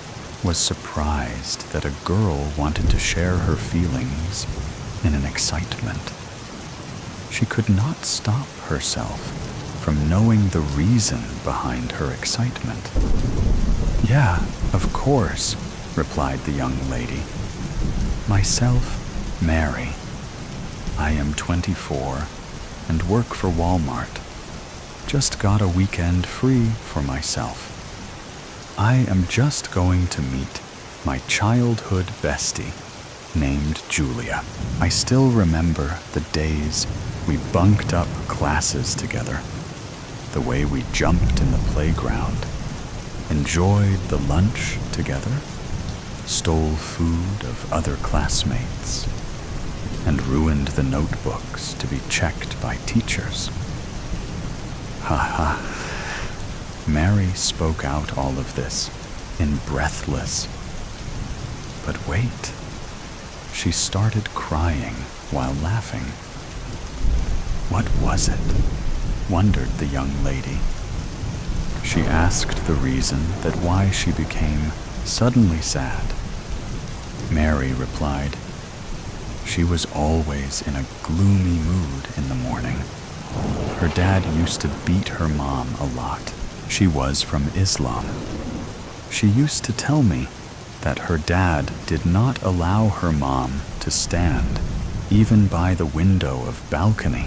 was surprised that a girl wanted to share her feelings in an excitement. She could not stop herself from knowing the reason behind her excitement. Yeah, of course, replied the young lady. Myself, Mary. I am 24 and work for Walmart. Just got a weekend free for myself. I am just going to meet my childhood bestie named Julia. I still remember the days we bunked up classes together, the way we jumped in the playground, enjoyed the lunch together, stole food of other classmates, and ruined the notebooks to be checked by teachers. Ha ha. Mary spoke out all of this in breathless. But wait, she started crying while laughing. What was it? Wondered the young lady. She asked the reason that why she became suddenly sad. Mary replied, she was always in a gloomy mood in the morning. Her dad used to beat her mom a lot. She was from Islam. She used to tell me that her dad did not allow her mom to stand, even by the window of balcony.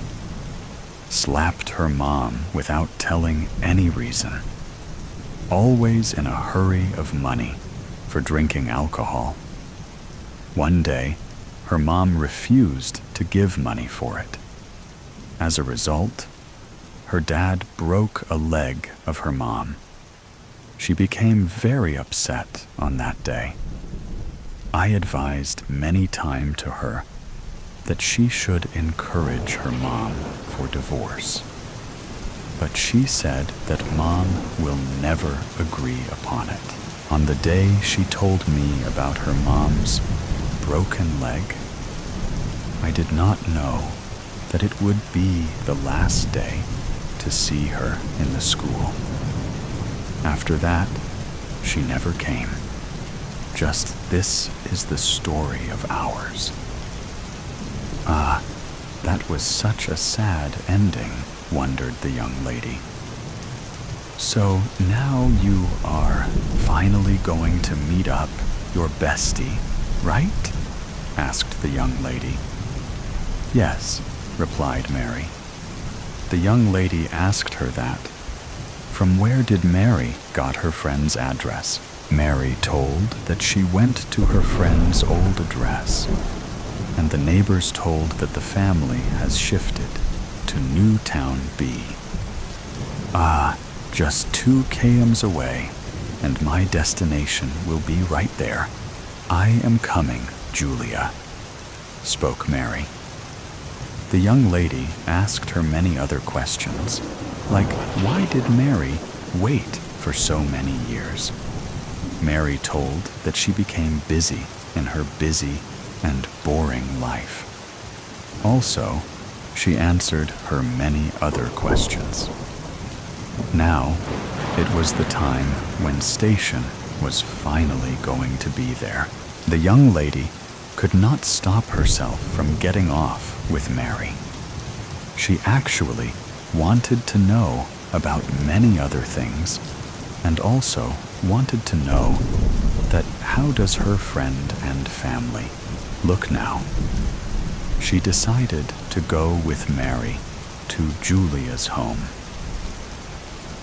Slapped her mom without telling any reason. Always in a hurry of money for drinking alcohol. One day, her mom refused to give money for it. As a result, her dad broke a leg of her mom. She became very upset on that day. I advised many times to her that she should encourage her mom for divorce. But she said that mom will never agree upon it. On the day she told me about her mom's broken leg, I did not know that it would be the last day to see her in the school. After that, she never came. Just this is the story of ours. Ah, that was such a sad ending, wondered the young lady. So now you are finally going to meet up your bestie, right? Asked the young lady. Yes, replied Mary. The young lady asked her that. From where did Mary got her friend's address? Mary told that she went to her friend's old address, and the neighbors told that the family has shifted to Newtown B. Ah, just 2 kms away, and my destination will be right there. I am coming, Julia, spoke Mary. The young lady asked her many other questions, like why did Mary wait for so many years? Mary told that she became busy in her busy and boring life. Also, she answered her many other questions. Now, it was the time when Station was finally going to be there. The young lady could not stop herself from getting off with Mary. She actually wanted to know about many other things, and also wanted to know that how does her friend and family look now. She decided to go with Mary to Julia's home.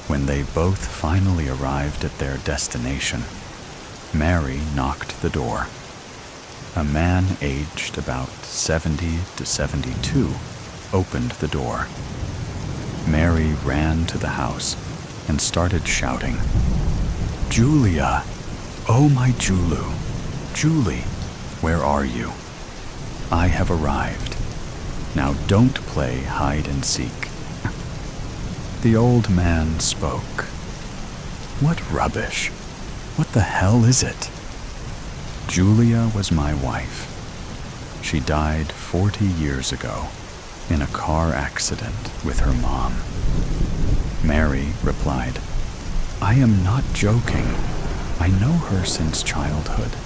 When they both finally arrived at their destination, Mary knocked the door. A man aged about 70 to 72 opened the door. Mary ran to the house and started shouting, "Julia! Oh my Julu! Julie, where are you? I have arrived. Now don't play hide and seek." The old man spoke. "What rubbish! What the hell is it? Julia was my wife. She died 40 years ago in a car accident with her mom." Mary replied, "I am not joking. I know her since childhood.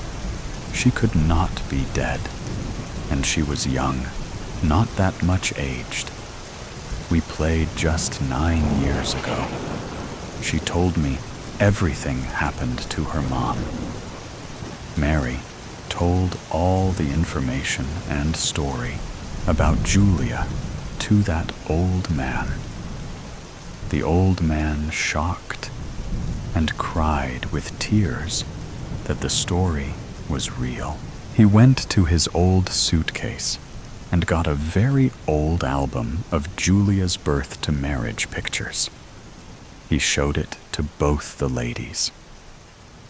She could not be dead, and she was young, not that much aged. We played just 9 years ago. She told me everything happened to her mom." Mary told all the information and story about Julia to that old man. The old man shocked and cried with tears that the story was real. He went to his old suitcase and got a very old album of Julia's birth to marriage pictures. He showed it to both the ladies.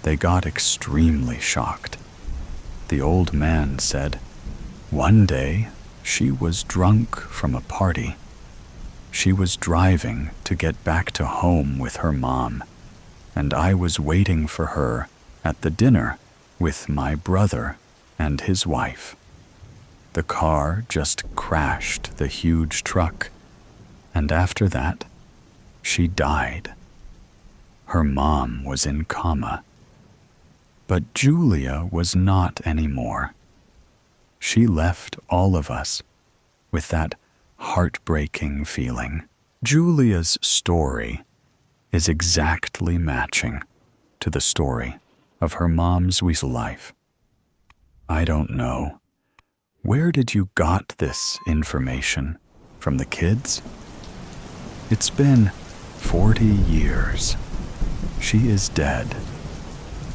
They got extremely shocked. The old man said, "One day, she was drunk from a party. She was driving to get back to home with her mom, and I was waiting for her at the dinner with my brother and his wife. The car just crashed the huge truck, and after that, she died. Her mom was in coma. But Julia was not anymore. She left all of us with that heartbreaking feeling." Julia's story is exactly matching to the story of her mom's life. I don't know. Where did you got this information? From the kids? It's been 40 years. She is dead,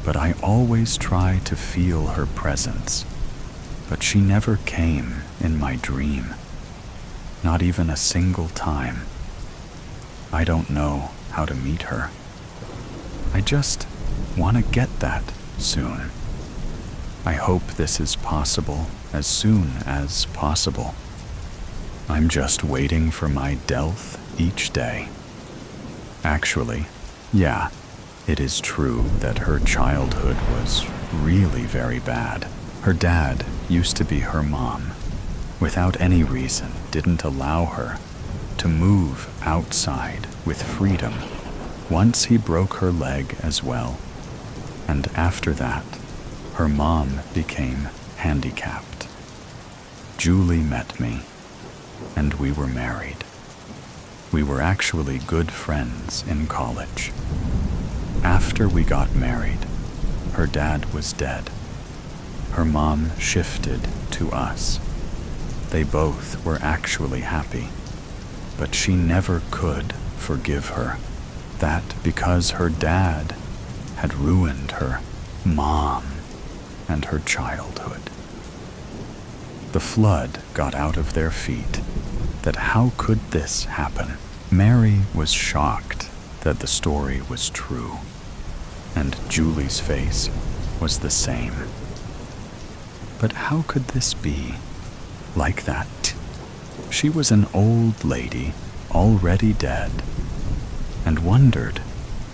but I always try to feel her presence. But she never came in my dream. Not even a single time. I don't know how to meet her. I just want to get that soon. I hope this is possible as soon as possible. I'm just waiting for my death each day. Actually, yeah, it is true that her childhood was really very bad. Her dad used to be her mom, without any reason, didn't allow her to move outside with freedom once he broke her leg as well. And after that, her mom became handicapped. Julie met me, and we were married. We were actually good friends in college. After we got married, her dad was dead. Her mom shifted to us. They both were actually happy, but she never could forgive her. That because her dad had ruined her mom and her childhood. The flood got out of their feet that how could this happen? Mary was shocked that the story was true, and Julie's face was the same. But how could this be like that? She was an old lady, already dead, and wondered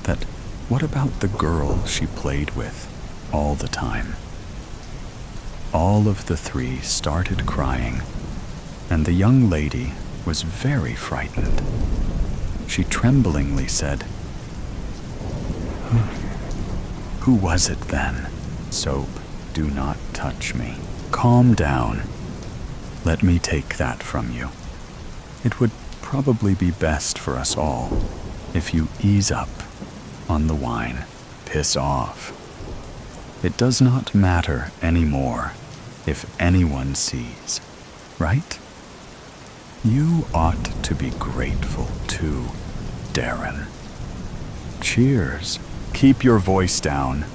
that what about the girl she played with all the time? All of the three started crying, and the young lady was very frightened. She tremblingly said, "Who was it then? Soap, do not touch me. Calm down. Let me take that from you. It would probably be best for us all if you ease up on the wine. Piss off. It does not matter anymore if anyone sees, right? You ought to be grateful too, Darren. Cheers. Keep your voice down.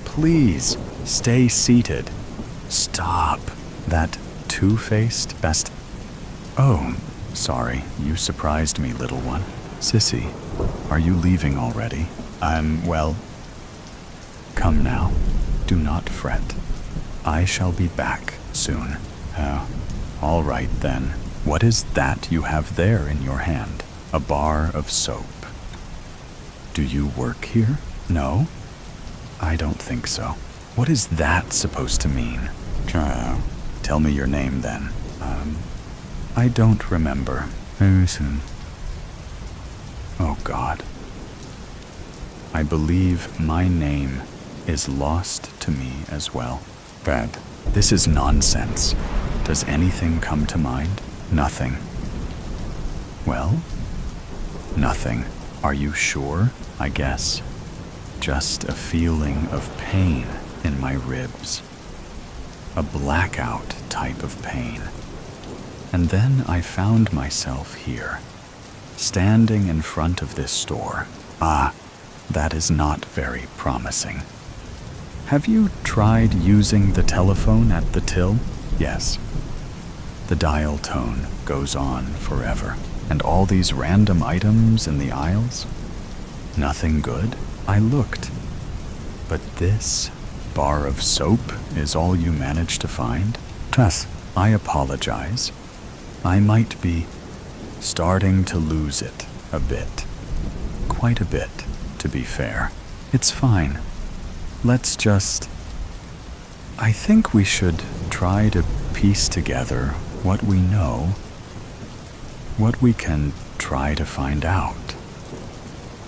Please stay seated. Stop. That two-faced best... Oh, sorry, you surprised me, little one. Sissy, are you leaving already? Well... Come now. Do not fret. I shall be back soon. Oh, all right then. What is that you have there in your hand? A bar of soap. Do you work here? No? I don't think so. What is that supposed to mean? Tell me your name then. I don't remember. Maybe soon. Oh God. I believe my name is lost to me as well. Bad. This is nonsense. Does anything come to mind? Nothing. Well? Nothing. Are you sure? I guess. Just a feeling of pain in my ribs. A blackout type of pain. And then I found myself here, standing in front of this store. That is not very promising. Have you tried using the telephone at the till? Yes. The dial tone goes on forever, and all these random items in the aisles? Nothing good? I looked. But this bar of soap is all you managed to find? Trust. I apologize. I might be starting to lose it a bit. Quite a bit, to be fair. It's fine. Let's just... I think we should try to piece together what we know, what we can try to find out.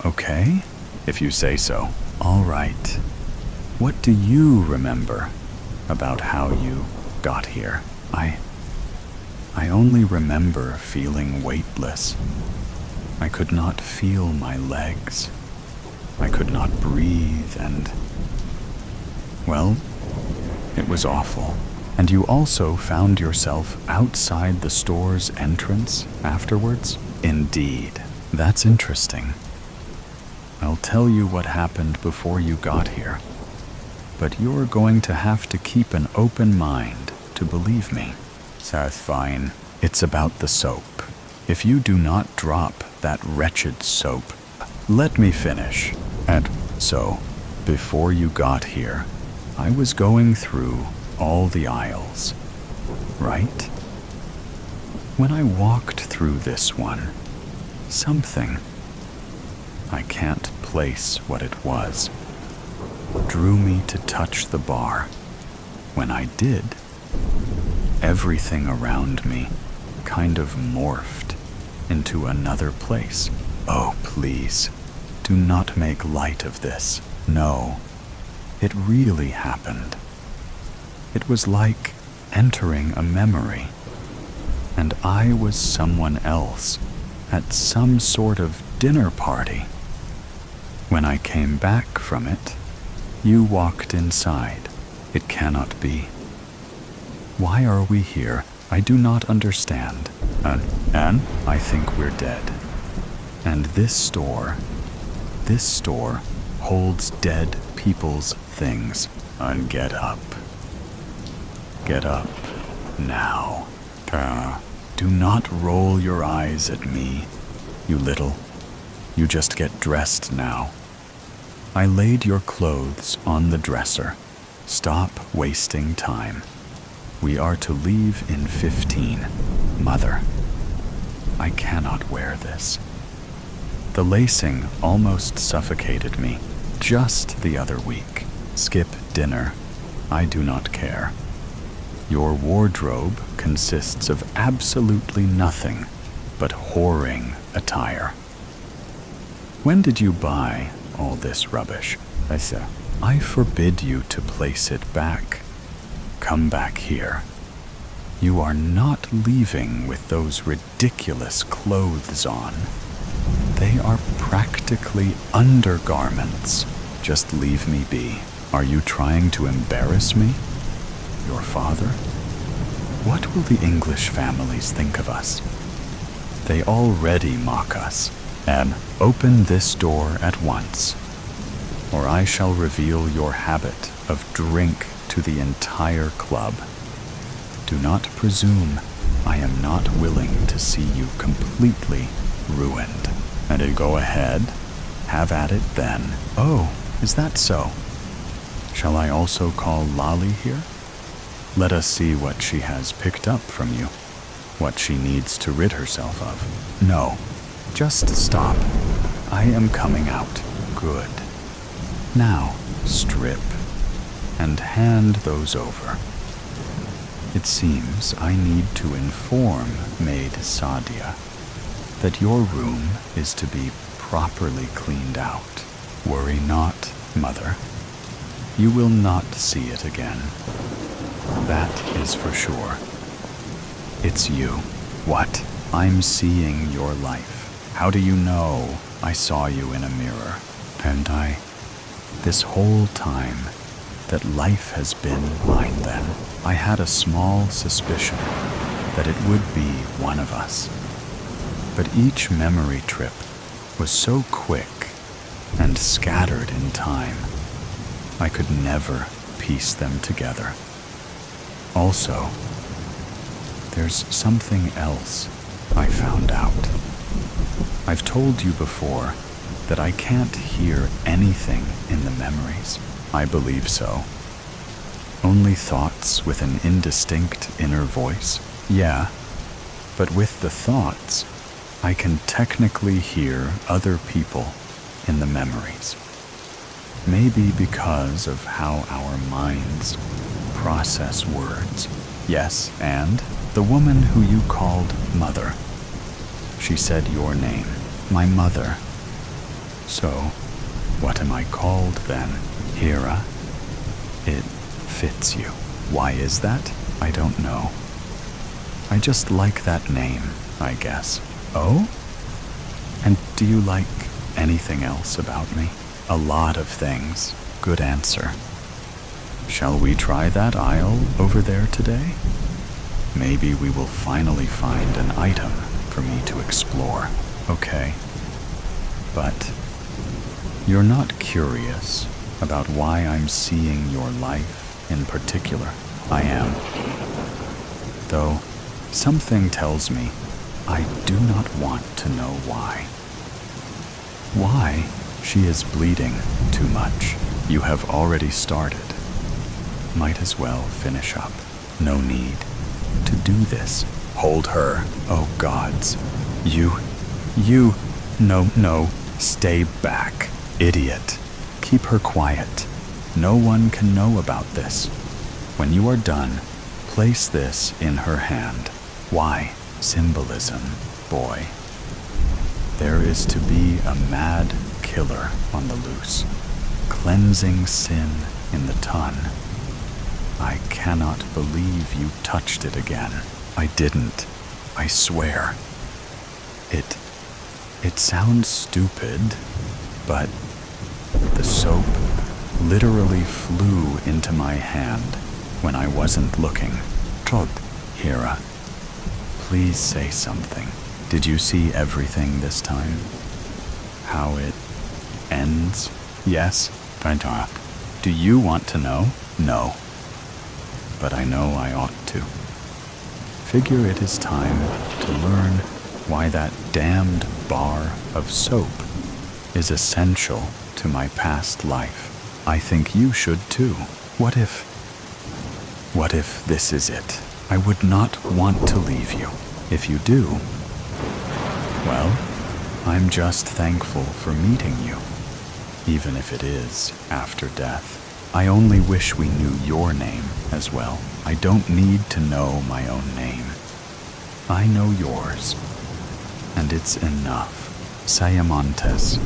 Okay? If you say so. All right. What do you remember about how you got here? I only remember feeling weightless. I could not feel my legs. I could not breathe and... Well, it was awful. And you also found yourself outside the store's entrance afterwards? Indeed. That's interesting. I'll tell you what happened before you got here. But you're going to have to keep an open mind to believe me. That's fine. It's about the soap. If you do not drop that wretched soap, let me finish. And so, before you got here, I was going through all the aisles, right? When I walked through this one, something, I can't place what it was, drew me to touch the bar. When I did, Everything around me kind of morphed into another place. Oh, please, do not make light of this. No, it really happened. It was like entering a memory, and I was someone else at some sort of dinner party. When I came back from it, you walked inside. It cannot be. Why are we here? I do not understand. Anne, I think we're dead. And this store holds dead people's things. And get up. Get up now. Do not roll your eyes at me, you little. You just get dressed now. I laid your clothes on the dresser. Stop wasting time. We are to leave in 15. Mother, I cannot wear this. The lacing almost suffocated me just the other week. Skip dinner. I do not care. Your wardrobe consists of absolutely nothing but whoring attire. When did you buy all this rubbish? I forbid you to place it back. Come back here. You are not leaving with those ridiculous clothes on. They are practically undergarments. Just leave me be. Are you trying to embarrass me? Your father? What will the English families think of us? They already mock us. And open this door at once, or I shall reveal your habit of drink to the entire club. Do not presume I am not willing to see you completely ruined. And go ahead, have at it then. Oh, is that so? Shall I also call Lolly here? Let us see what she has picked up from you, what she needs to rid herself of. No, just stop. I am coming out. Good. Now, strip and hand those over. It seems I need to inform Maid Sadia that your room is to be properly cleaned out. Worry not, Mother. You will not see it again. That is for sure. It's you. What? I'm seeing your life. How do you know I saw you in a mirror? And this whole time that life has been mine then, I had a small suspicion that it would be one of us. But each memory trip was so quick and scattered in time, I could never piece them together. Also, there's something else I found out. I've told you before that I can't hear anything in the memories. I believe so. Only thoughts with an indistinct inner voice? Yeah, but with the thoughts, I can technically hear other people in the memories. Maybe because of how our minds process words. Yes, and the woman who you called Mother. She said your name, my mother. So, what am I called then? Hera? It fits you. Why is that? I don't know. I just like that name, I guess. Oh? And do you like anything else about me? A lot of things. Good answer. Shall we try that aisle over there today? Maybe we will finally find an item for me to explore. Okay. But you're not curious about why I'm seeing your life in particular. I am. Though something tells me I do not want to know why. Why she is bleeding too much. You have already started. Might as well finish up. No need to do this. Hold her. Oh gods. You. No. Stay back. Idiot. Keep her quiet. No one can know about this. When you are done, Place this in her hand. Why? Symbolism, boy. There is to be a mad killer on the loose, cleansing sin in the ton. I cannot believe you touched it again. I didn't, I swear. It sounds stupid, but the soap literally flew into my hand when I wasn't looking. Todd, Hera, please say something. Did you see everything this time? How it ends? Yes? Don't. Do you want to know? No. But I know I ought to. Figure it is time to learn why that damned bar of soap is essential to my past life. I think you should too. What if this is it? I would not want to leave you. If you do, well, I'm just thankful for meeting you, even if it is after death. I only wish we knew your name as well. I don't need to know my own name. I know yours, and it's enough. Sayamontes,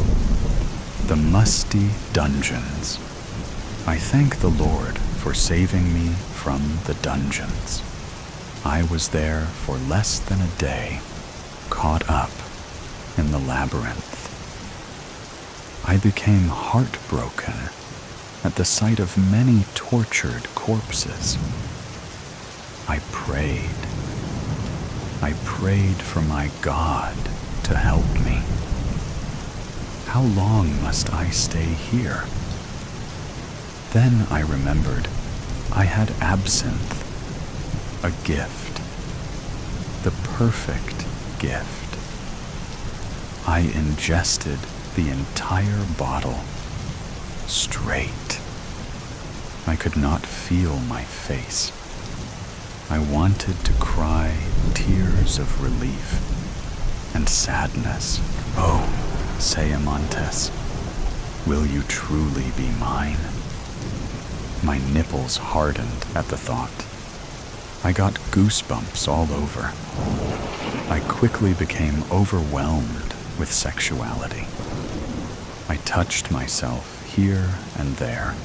the musty dungeons. I thank the Lord for saving me from the dungeons. I was there for less than a day, caught up in the labyrinth. I became heartbroken at the sight of many tortured corpses. I prayed for my God to help me. How long must I stay here? Then I remembered I had absinthe, a gift, the perfect gift. I ingested the entire bottle, straight. I could not feel my face. I wanted to cry tears of relief and sadness. Oh, Sayamontes, will you truly be mine? My nipples hardened at the thought. I got goosebumps all over. I quickly became overwhelmed with sexuality. I touched myself here and there.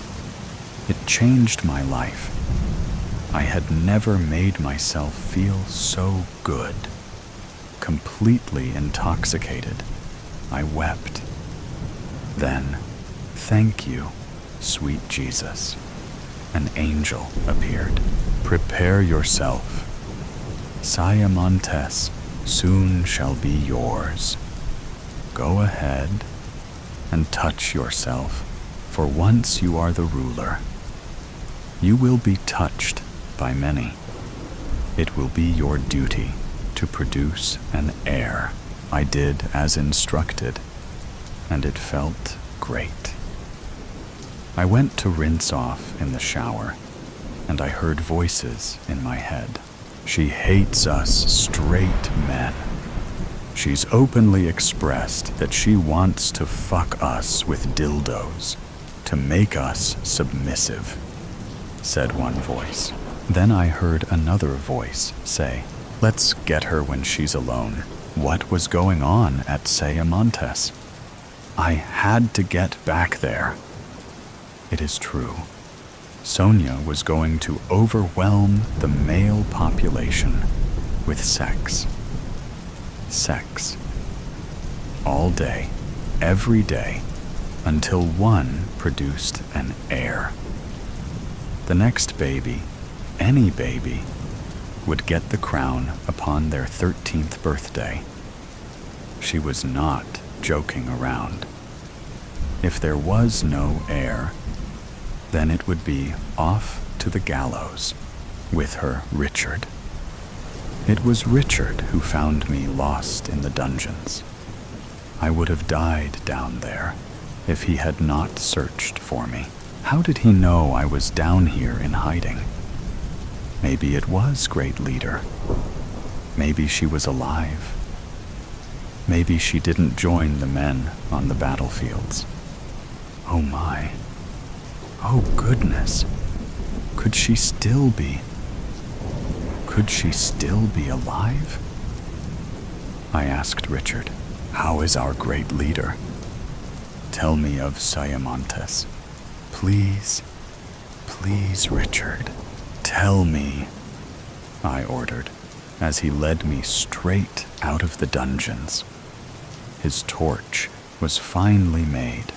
It changed my life. I had never made myself feel so good. Completely intoxicated, I wept. Then, thank you, sweet Jesus. An angel appeared. Prepare yourself. Sayamontes soon shall be yours. Go ahead and touch yourself, for once you are the ruler. You will be touched by many. It will be your duty to produce an heir. I did as instructed, and it felt great. I went to rinse off in the shower, and I heard voices in my head. She hates us straight men. She's openly expressed that she wants to fuck us with dildos, to make us submissive, said one voice. Then I heard another voice say, let's get her when she's alone. What was going on at Sayamontes? I had to get back there. It is true. Sonia was going to overwhelm the male population with sex. Sex. All day, every day, until one produced an heir. The next baby, any baby, would get the crown upon their 13th birthday. She was not joking around. If there was no heir, then it would be off to the gallows with her Richard. It was Richard who found me lost in the dungeons. I would have died down there if he had not searched for me. How did he know I was down here in hiding? Maybe it was Great Leader. Maybe she was alive. Maybe she didn't join the men on the battlefields. Oh my. Oh goodness. Could she still be? Could she still be alive? I asked Richard, "How is our great leader?" "Tell me of Sayamontes. Please, please, Richard, tell me," I ordered, as he led me straight out of the dungeons. His torch was finely made.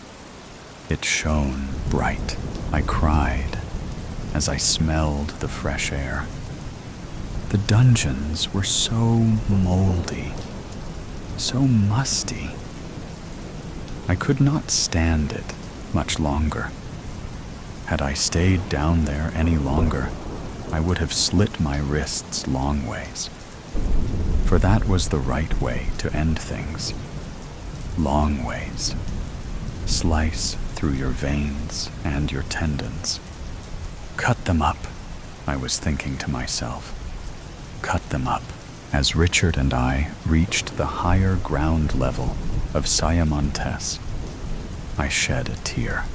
It shone bright. I cried as I smelled the fresh air. The dungeons were so moldy, so musty. I could not stand it much longer. Had I stayed down there any longer, I would have slit my wrists long ways. For that was the right way to end things. Long ways. Slice through your veins and your tendons. Cut them up, I was thinking to myself. Cut them up. As Richard and I reached the higher ground level of Sayamontes, I shed a tear.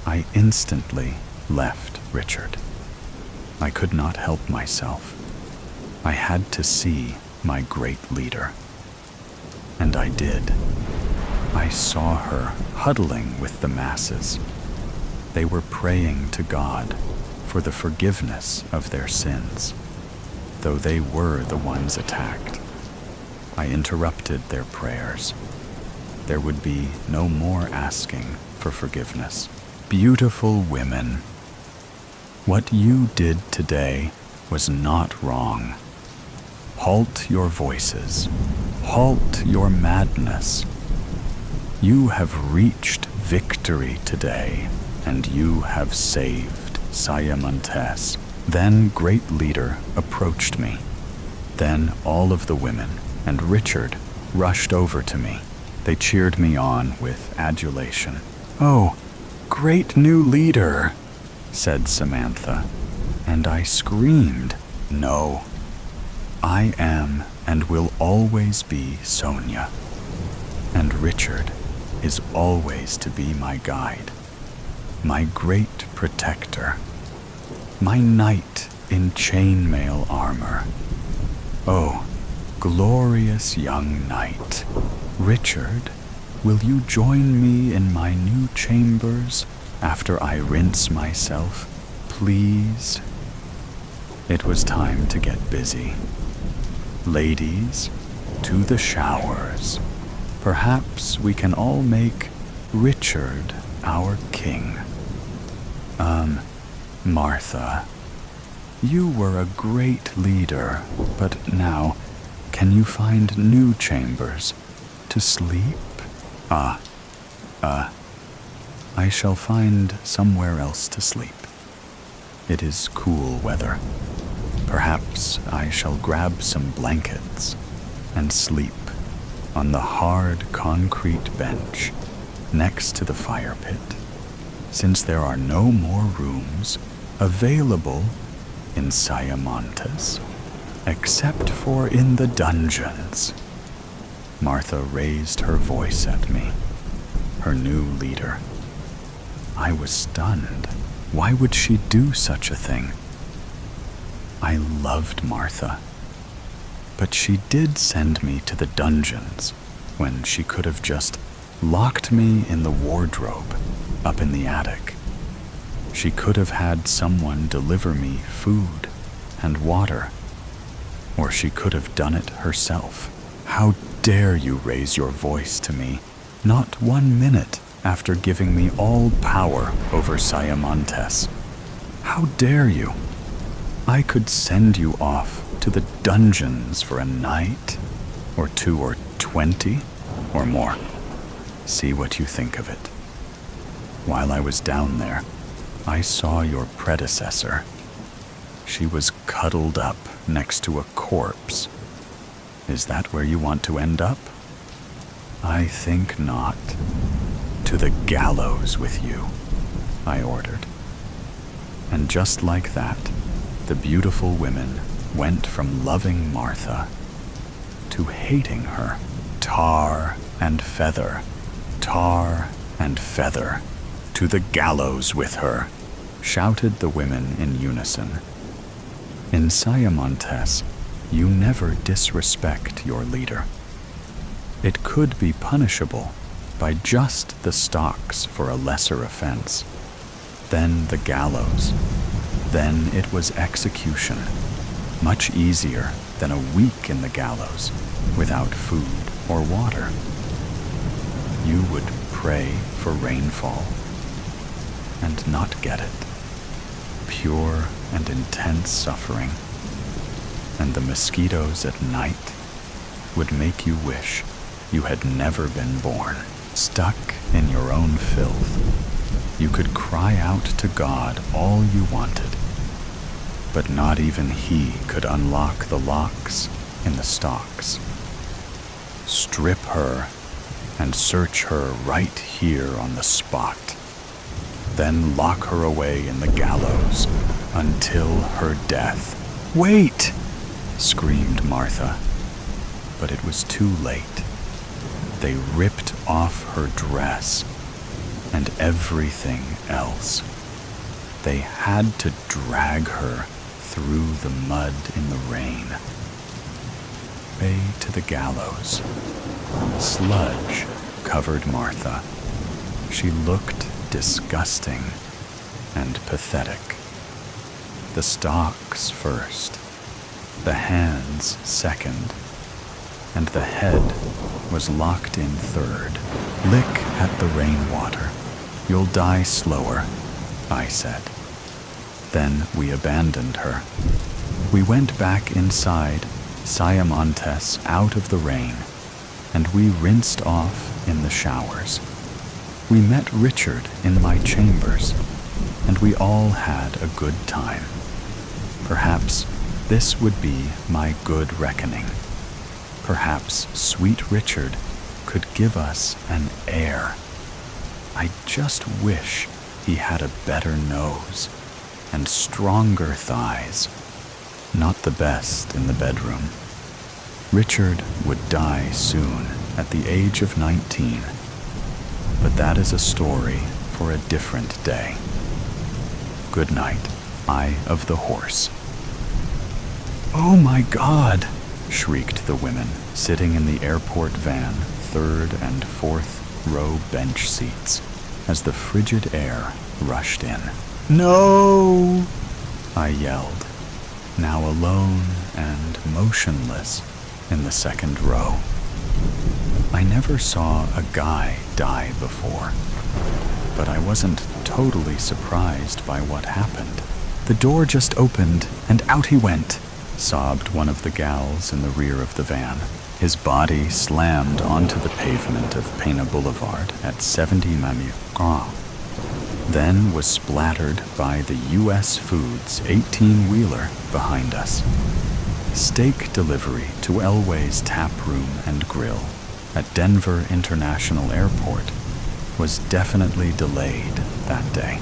I instantly left Richard. I could not help myself. I had to see my great leader. And I did. I saw her huddling with the masses. They were praying to God for the forgiveness of their sins, though they were the ones attacked. I interrupted their prayers. There would be no more asking for forgiveness. Beautiful women, what you did today was not wrong. Halt your voices. Halt your madness. You have reached victory today, and you have saved Sayamontes. Then Great Leader approached me. Then all of the women and Richard rushed over to me. They cheered me on with adulation. "Oh, great new leader," said Samantha, and I screamed, "No, I am and will always be Sonia, and Richard is always to be my guide, my great protector, my knight in chainmail armor. Oh, glorious young knight. Richard, will you join me in my new chambers after I rinse myself, please?" It was time to get busy. Ladies, to the showers. Perhaps we can all make Richard our king. Martha, you were a great leader, but now, can you find new chambers to sleep? I shall find somewhere else to sleep. It is cool weather. Perhaps I shall grab some blankets and sleep on the hard concrete bench next to the fire pit, since there are no more rooms available in Sayamontes, except for in the dungeons. Martha raised her voice at me, her new leader. I was stunned. Why would she do such a thing? I loved Martha, but she did send me to the dungeons when she could have just locked me in the wardrobe up in the attic. She could have had someone deliver me food and water, or she could have done it herself. How dare you raise your voice to me, not 1 minute after giving me all power over Sayamontes? How dare you? I could send you off to the dungeons for a night, or 2 or 20, or more. See what you think of it. While I was down there, I saw your predecessor. She was cuddled up next to a corpse. Is that where you want to end up? I think not. To the gallows with you, I ordered. And just like that, the beautiful women went from loving Martha to hating her. Tar and feather, tar and feather, to the gallows with her, shouted the women in unison. In Sayamontes, you never disrespect your leader. It could be punishable by just the stocks for a lesser offense, then the gallows, then it was execution, much easier than a week in the gallows without food or water. You would pray for rainfall and not get it. Pure and intense suffering. And the mosquitoes at night would make you wish you had never been born. Stuck in your own filth, you could cry out to God all you wanted, but not even He could unlock the locks in the stocks. Strip her and search her right here on the spot. Then lock her away in the gallows until her death. "Wait!" screamed Martha. But it was too late. They ripped off her dress and everything else. They had to drag her through the mud in the rain. Way to the gallows. Sludge covered Martha. She looked disgusting and pathetic. The stocks first, the hands second, and the head was locked in third. "Lick at the rainwater. You'll die slower," I said. Then we abandoned her. We went back inside Sayamontes out of the rain, and we rinsed off in the showers. We met Richard in my chambers, and we all had a good time. Perhaps this would be my good reckoning. Perhaps sweet Richard could give us an heir. I just wish he had a better nose and stronger thighs. Not the best in the bedroom. Richard would die soon at the age of 19, but that is a story for a different day. Good night, Eye of the Horse. "Oh my God!" shrieked the women sitting in the airport van, third and fourth row bench seats, as the frigid air rushed in. "No!" I yelled, now alone and motionless in the second row. I never saw a guy die before, but I wasn't totally surprised by what happened. "The door just opened, and out he went," sobbed one of the gals in the rear of the van. His body slammed onto the pavement of Pena Boulevard at 70 Mamie, then was splattered by the U.S. Foods 18-wheeler behind us. Steak delivery to Elway's Tap Room and Grill at Denver International Airport was definitely delayed that day.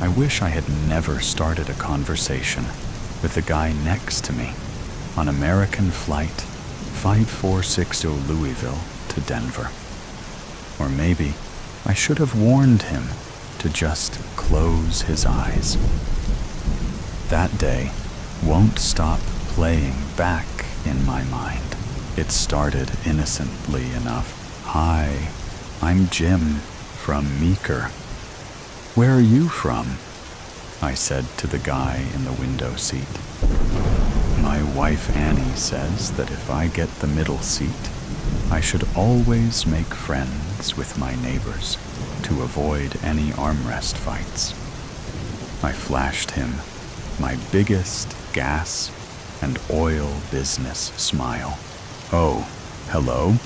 I wish I had never started a conversation with the guy next to me on American Flight 5460 Louisville to Denver. Or maybe I should have warned him to just close his eyes. That day won't stop playing back in my mind. It started innocently enough. "Hi, I'm Jim from Meeker." "Where are you from?" I said to the guy in the window seat. "My wife Annie says that if I get the middle seat, I should always make friends with my neighbors to avoid any armrest fights." I flashed him my biggest gas and oil business smile. "Oh, hello.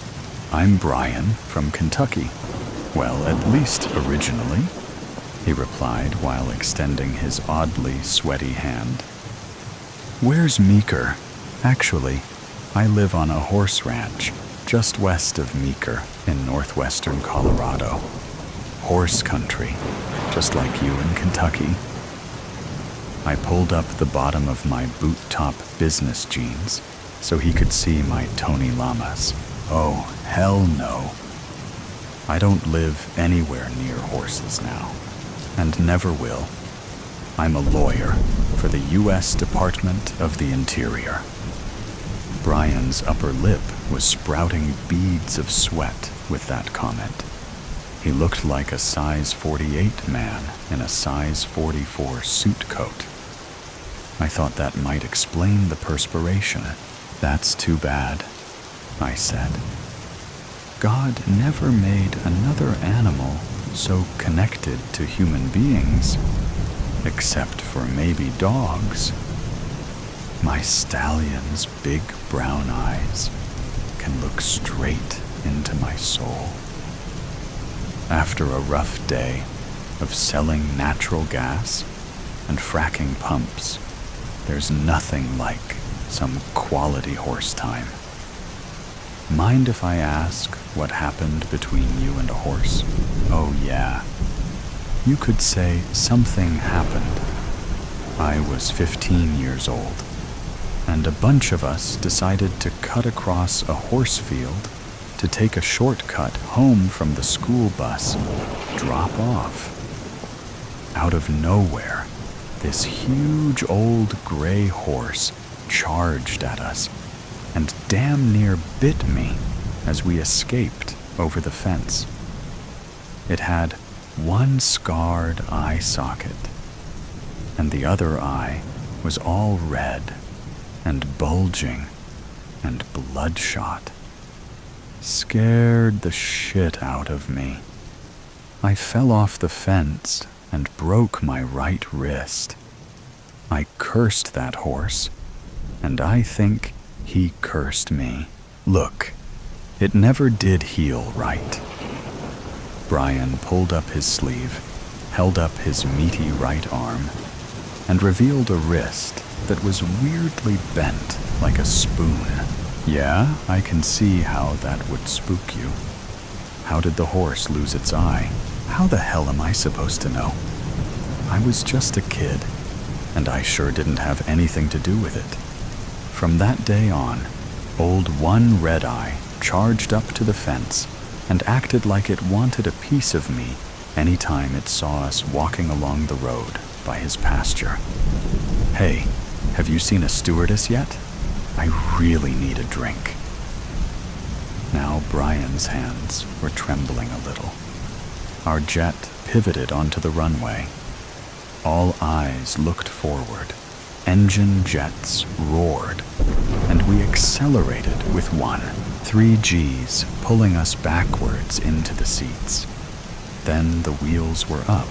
I'm Brian from Kentucky. Well, at least originally," he replied while extending his oddly sweaty hand. "Where's Meeker?" "Actually, I live on a horse ranch just west of Meeker in northwestern Colorado. Horse country, just like you in Kentucky." I pulled up the bottom of my boot-top business jeans so he could see my Tony Llamas. "Oh, hell no. I don't live anywhere near horses now, and never will. I'm a lawyer for the U.S. Department of the Interior. Brian's upper lip was sprouting beads of sweat with that comment. He looked like a size 48 man in a size 44 suit coat. I thought that might explain the perspiration. That's too bad, I said. God never made another animal so connected to human beings, except for maybe dogs. My stallion's big brown eyes can look straight into my soul. After a rough day of selling natural gas and fracking pumps, there's nothing like some quality horse time. Mind if I ask what happened between you and a horse? Oh yeah. You could say something happened. I was 15 years old, and a bunch of us decided to cut across a horse field to take a shortcut home from the school bus, drop off. Out of nowhere, this huge old gray horse charged at us and damn near bit me as we escaped over the fence. It had one scarred eye socket, and the other eye was all red and bulging and bloodshot. Scared the shit out of me. I fell off the fence and broke my right wrist. I cursed that horse, and I think he cursed me. Look, it never did heal right. Brian pulled up his sleeve, held up his meaty right arm, and revealed a wrist that was weirdly bent like a spoon. Yeah, I can see how that would spook you. How did the horse lose its eye? How the hell am I supposed to know? I was just a kid, and I sure didn't have anything to do with it. From that day on, old One Red Eye charged up to the fence and acted like it wanted a piece of me anytime it saw us walking along the road by his pasture. Hey, have you seen a stewardess yet? I really need a drink. Now Brian's hands were trembling a little. Our jet pivoted onto the runway. All eyes looked forward. Engine jets roared, and we accelerated with 3 Gs pulling us backwards into the seats. Then the wheels were up,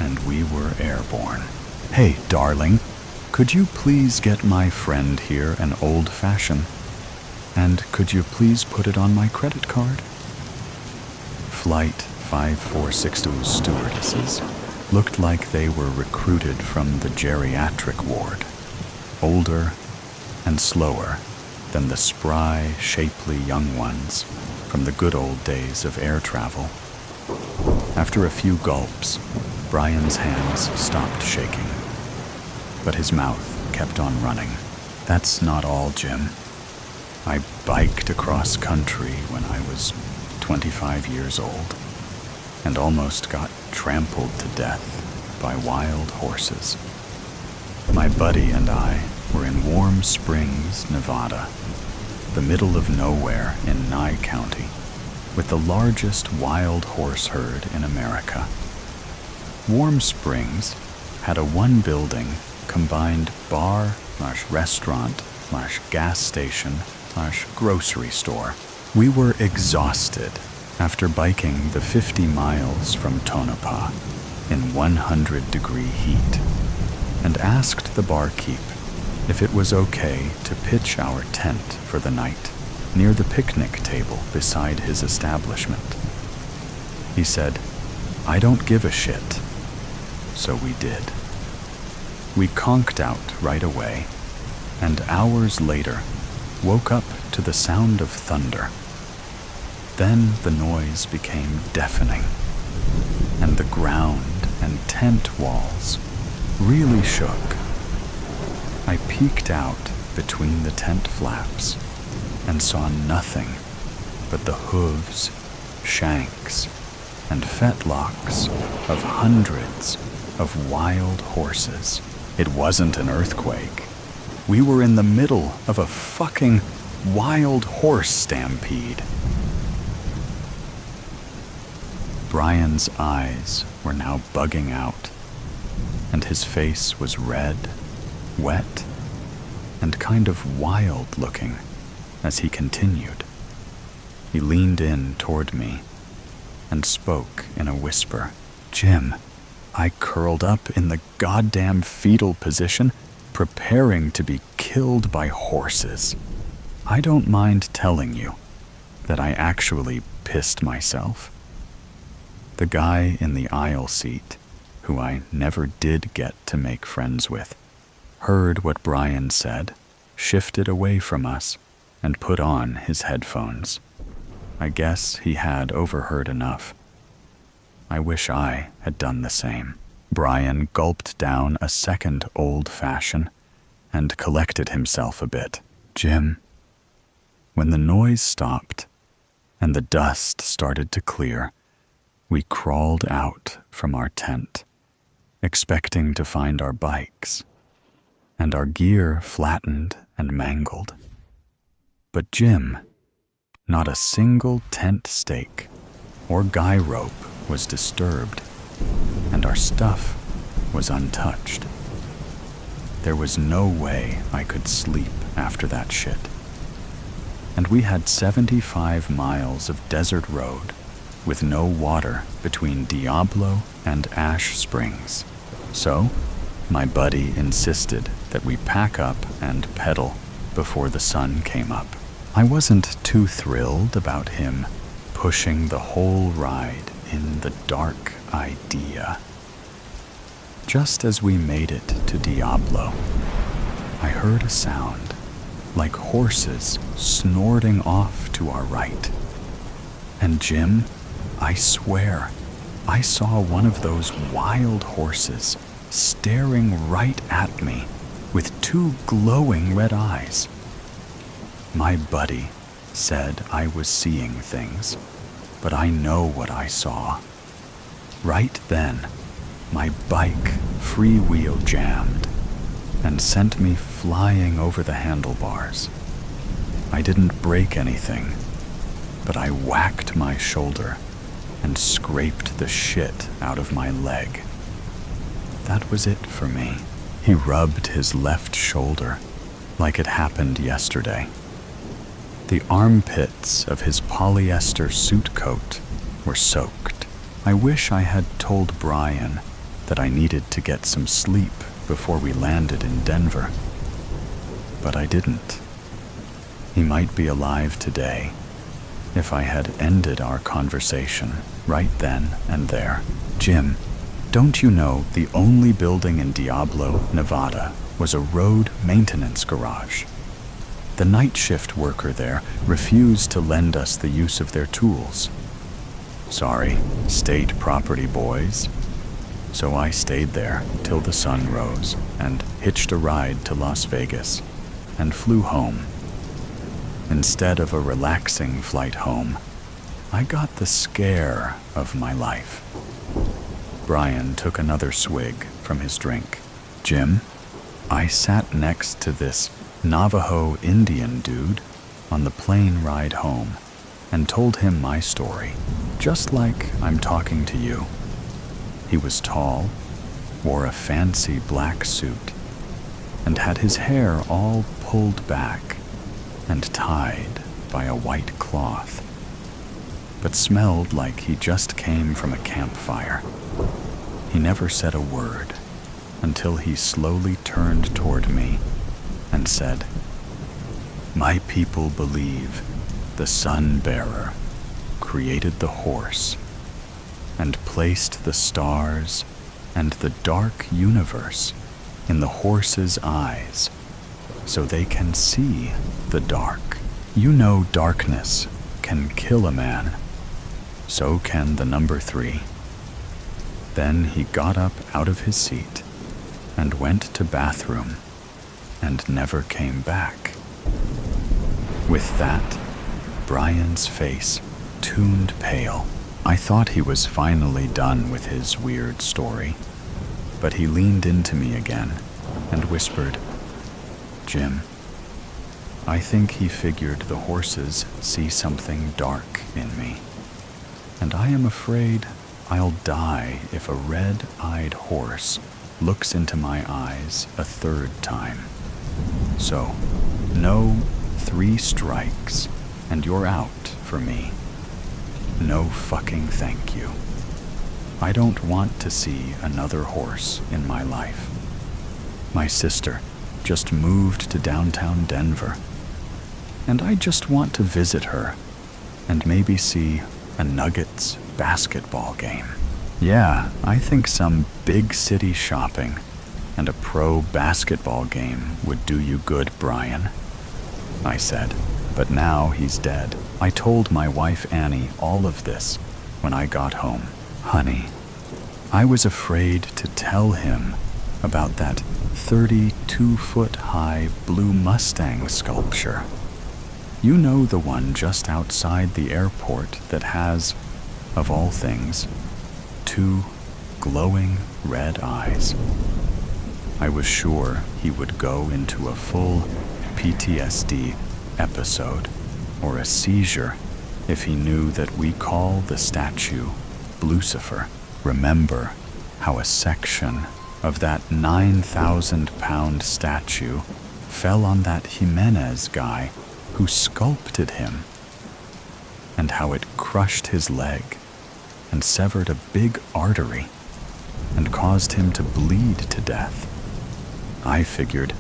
and we were airborne. Hey, darling, could you please get my friend here an old-fashioned? And could you please put it on my credit card? Flight 5462's stewardesses looked like they were recruited from the geriatric ward, older and slower than the spry, shapely young ones from the good old days of air travel. After a few gulps, Brian's hands stopped shaking, but his mouth kept on running. That's not all, Jim. I biked across country when I was 25 years old and almost got trampled to death by wild horses. My buddy and I were in Warm Springs, Nevada, the middle of nowhere in Nye County, with the largest wild horse herd in America. Warm Springs had a one-building combined bar/restaurant/gas station/grocery store. We were exhausted after biking the 50 miles from Tonopah in 100-degree heat, and asked the barkeep if it was okay to pitch our tent for the night near the picnic table beside his establishment. He said, "I don't give a shit." So we did. We conked out right away, and hours later woke up to the sound of thunder. Then the noise became deafening, and the ground and tent walls really shook. I peeked out between the tent flaps and saw nothing but the hooves, shanks, and fetlocks of hundreds of wild horses. It wasn't an earthquake. We were in the middle of a fucking wild horse stampede. Brian's eyes were now bugging out, and his face was red, wet, and kind of wild looking as he continued. He leaned in toward me and spoke in a whisper. "Jim, I curled up in the goddamn fetal position, preparing to be killed by horses. I don't mind telling you that I actually pissed myself." The guy in the aisle seat, who I never did get to make friends with, heard what Brian said, shifted away from us, and put on his headphones. I guess he had overheard enough. I wish I had done the same. Brian gulped down a second Old Fashioned and collected himself a bit. "Jim, when the noise stopped and the dust started to clear, we crawled out from our tent, expecting to find our bikes, and our gear flattened and mangled. But Jim, not a single tent stake or guy rope was disturbed, and our stuff was untouched. There was no way I could sleep after that shit. And we had 75 miles of desert road with no water between Diablo and Ash Springs. So, my buddy insisted that we pack up and pedal before the sun came up. I wasn't too thrilled about him pushing the whole ride in the dark idea. Just as we made it to Diablo, I heard a sound like horses snorting off to our right. And Jim, I swear, I saw one of those wild horses staring right at me with two glowing red eyes. My buddy said I was seeing things, but I know what I saw. Right then, my bike freewheel jammed and sent me flying over the handlebars. I didn't break anything, but I whacked my shoulder and scraped the shit out of my leg. That was it for me. He rubbed his left shoulder like it happened yesterday. The armpits of his polyester suit coat were soaked. I wish I had told Brian that I needed to get some sleep before we landed in Denver, but I didn't. He might be alive today if I had ended our conversation right then and there. "Jim, don't you know the only building in Diablo, Nevada, was a road maintenance garage? The night shift worker there refused to lend us the use of their tools. Sorry, state property boys. So I stayed there till the sun rose and hitched a ride to Las Vegas and flew home. Instead of a relaxing flight home, I got the scare of my life." Brian took another swig from his drink. "Jim, I sat next to this Navajo Indian dude on the plane ride home and told him my story, just like I'm talking to you. He was tall, wore a fancy black suit, and had his hair all pulled back and tied by a white cloth, but smelled like he just came from a campfire. He never said a word until he slowly turned toward me and said, 'My people believe the sun-bearer created the horse and placed the stars and the dark universe in the horse's eyes so they can see the dark. You know darkness can kill a man. So can the number 3. Then he got up out of his seat and went to bathroom and never came back. With that, Brian's face turned pale. I thought he was finally done with his weird story, but he leaned into me again and whispered, "Jim, I think he figured the horses see something dark in me, and I am afraid I'll die if a red-eyed horse looks into my eyes a third time. So, no 3 strikes and you're out for me. No fucking thank you. I don't want to see another horse in my life. My sister just moved to downtown Denver, and I just want to visit her and maybe see a Nuggets basketball game. Yeah, I think some big city shopping and a pro basketball game would do you good, Brian," I said. But now he's dead. I told my wife Annie all of this when I got home. Honey, I was afraid to tell him about that 32-foot-high blue Mustang sculpture. You know, the one just outside the airport that has, of all things, 2 glowing red eyes. I was sure he would go into a full PTSD episode or a seizure if he knew that we call the statue Lucifer. Remember how a section of that 9,000-pound statue fell on that Jimenez guy who sculpted him, and how it crushed his leg and severed a big artery and caused him to bleed to death. I figured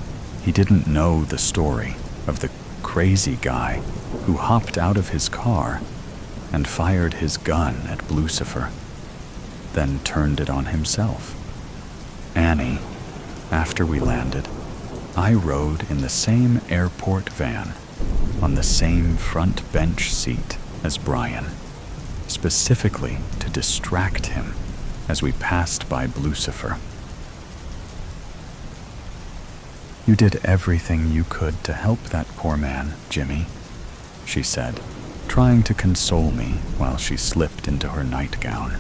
he didn't know the story of the crazy guy who hopped out of his car and fired his gun at Lucifer, then turned it on himself. Annie, after we landed, I rode in the same airport van on the same front bench seat as Brian, specifically to distract him as we passed by Lucifer. "You did everything you could to help that poor man, Jimmy," she said, trying to console me while she slipped into her nightgown.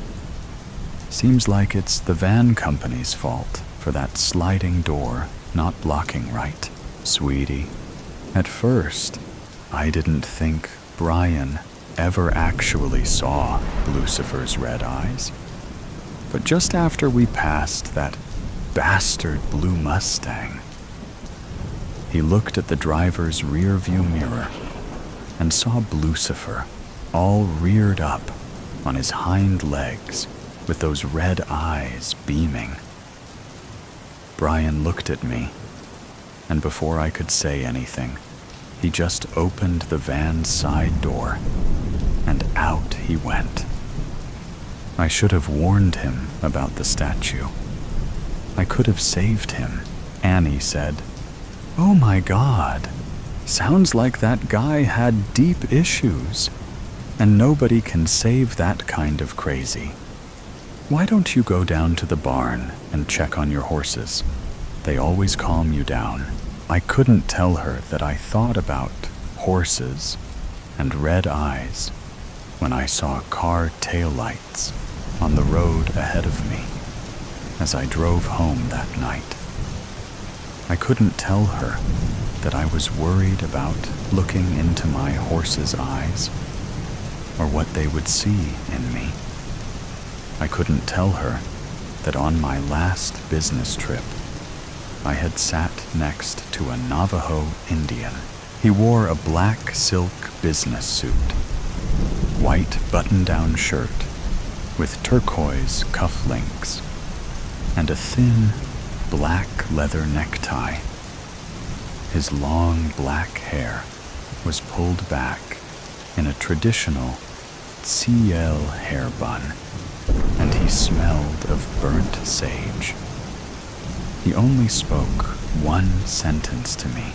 "Seems like it's the van company's fault for that sliding door not locking right, sweetie. At first, I didn't think Brian ever actually saw Lucifer's red eyes. But just after we passed that bastard blue Mustang, he looked at the driver's rear view mirror and saw Lucifer all reared up on his hind legs with those red eyes beaming. Brian looked at me, and before I could say anything, he just opened the van's side door, and out he went. I should have warned him about the statue. I could have saved him. Annie said, "Oh my God, sounds like that guy had deep issues, and nobody can save that kind of crazy. Why don't you go down to the barn and check on your horses? They always calm you down." I couldn't tell her that I thought about horses and red eyes when I saw car taillights on the road ahead of me as I drove home that night. I couldn't tell her that I was worried about looking into my horse's eyes or what they would see in me. I couldn't tell her that on my last business trip, I had sat next to a Navajo Indian. He wore a black silk business suit, white button-down shirt with turquoise cufflinks, and a thin black leather necktie. His long black hair was pulled back in a traditional CL hair bun, and he smelled of burnt sage. He only spoke one sentence to me,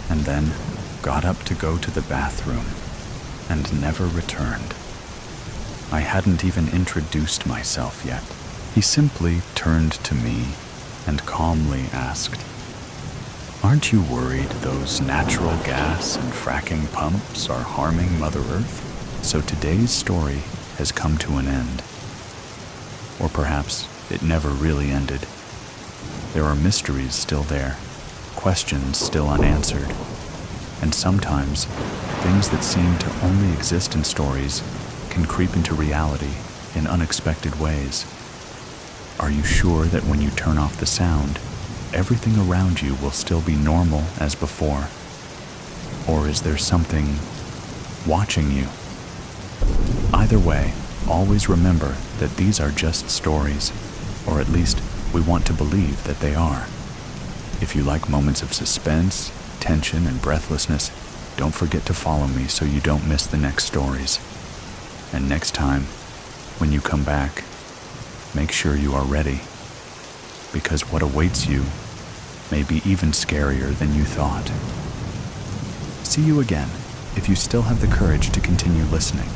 and then got up to go to the bathroom and never returned. I hadn't even introduced myself yet. He simply turned to me and calmly asked, "Aren't you worried those natural gas and fracking pumps are harming Mother Earth? So today's story has come to an end. Or perhaps it never really ended. There are mysteries still there, questions still unanswered, and sometimes things that seem to only exist in stories can creep into reality in unexpected ways. Are you sure that when you turn off the sound, everything around you will still be normal as before? Or is there something watching you? Either way, always remember that these are just stories, or at least we want to believe that they are. If you like moments of suspense, tension, and breathlessness, don't forget to follow me so you don't miss the next stories. And next time, when you come back, make sure you are ready, because what awaits you may be even scarier than you thought. See you again if you still have the courage to continue listening.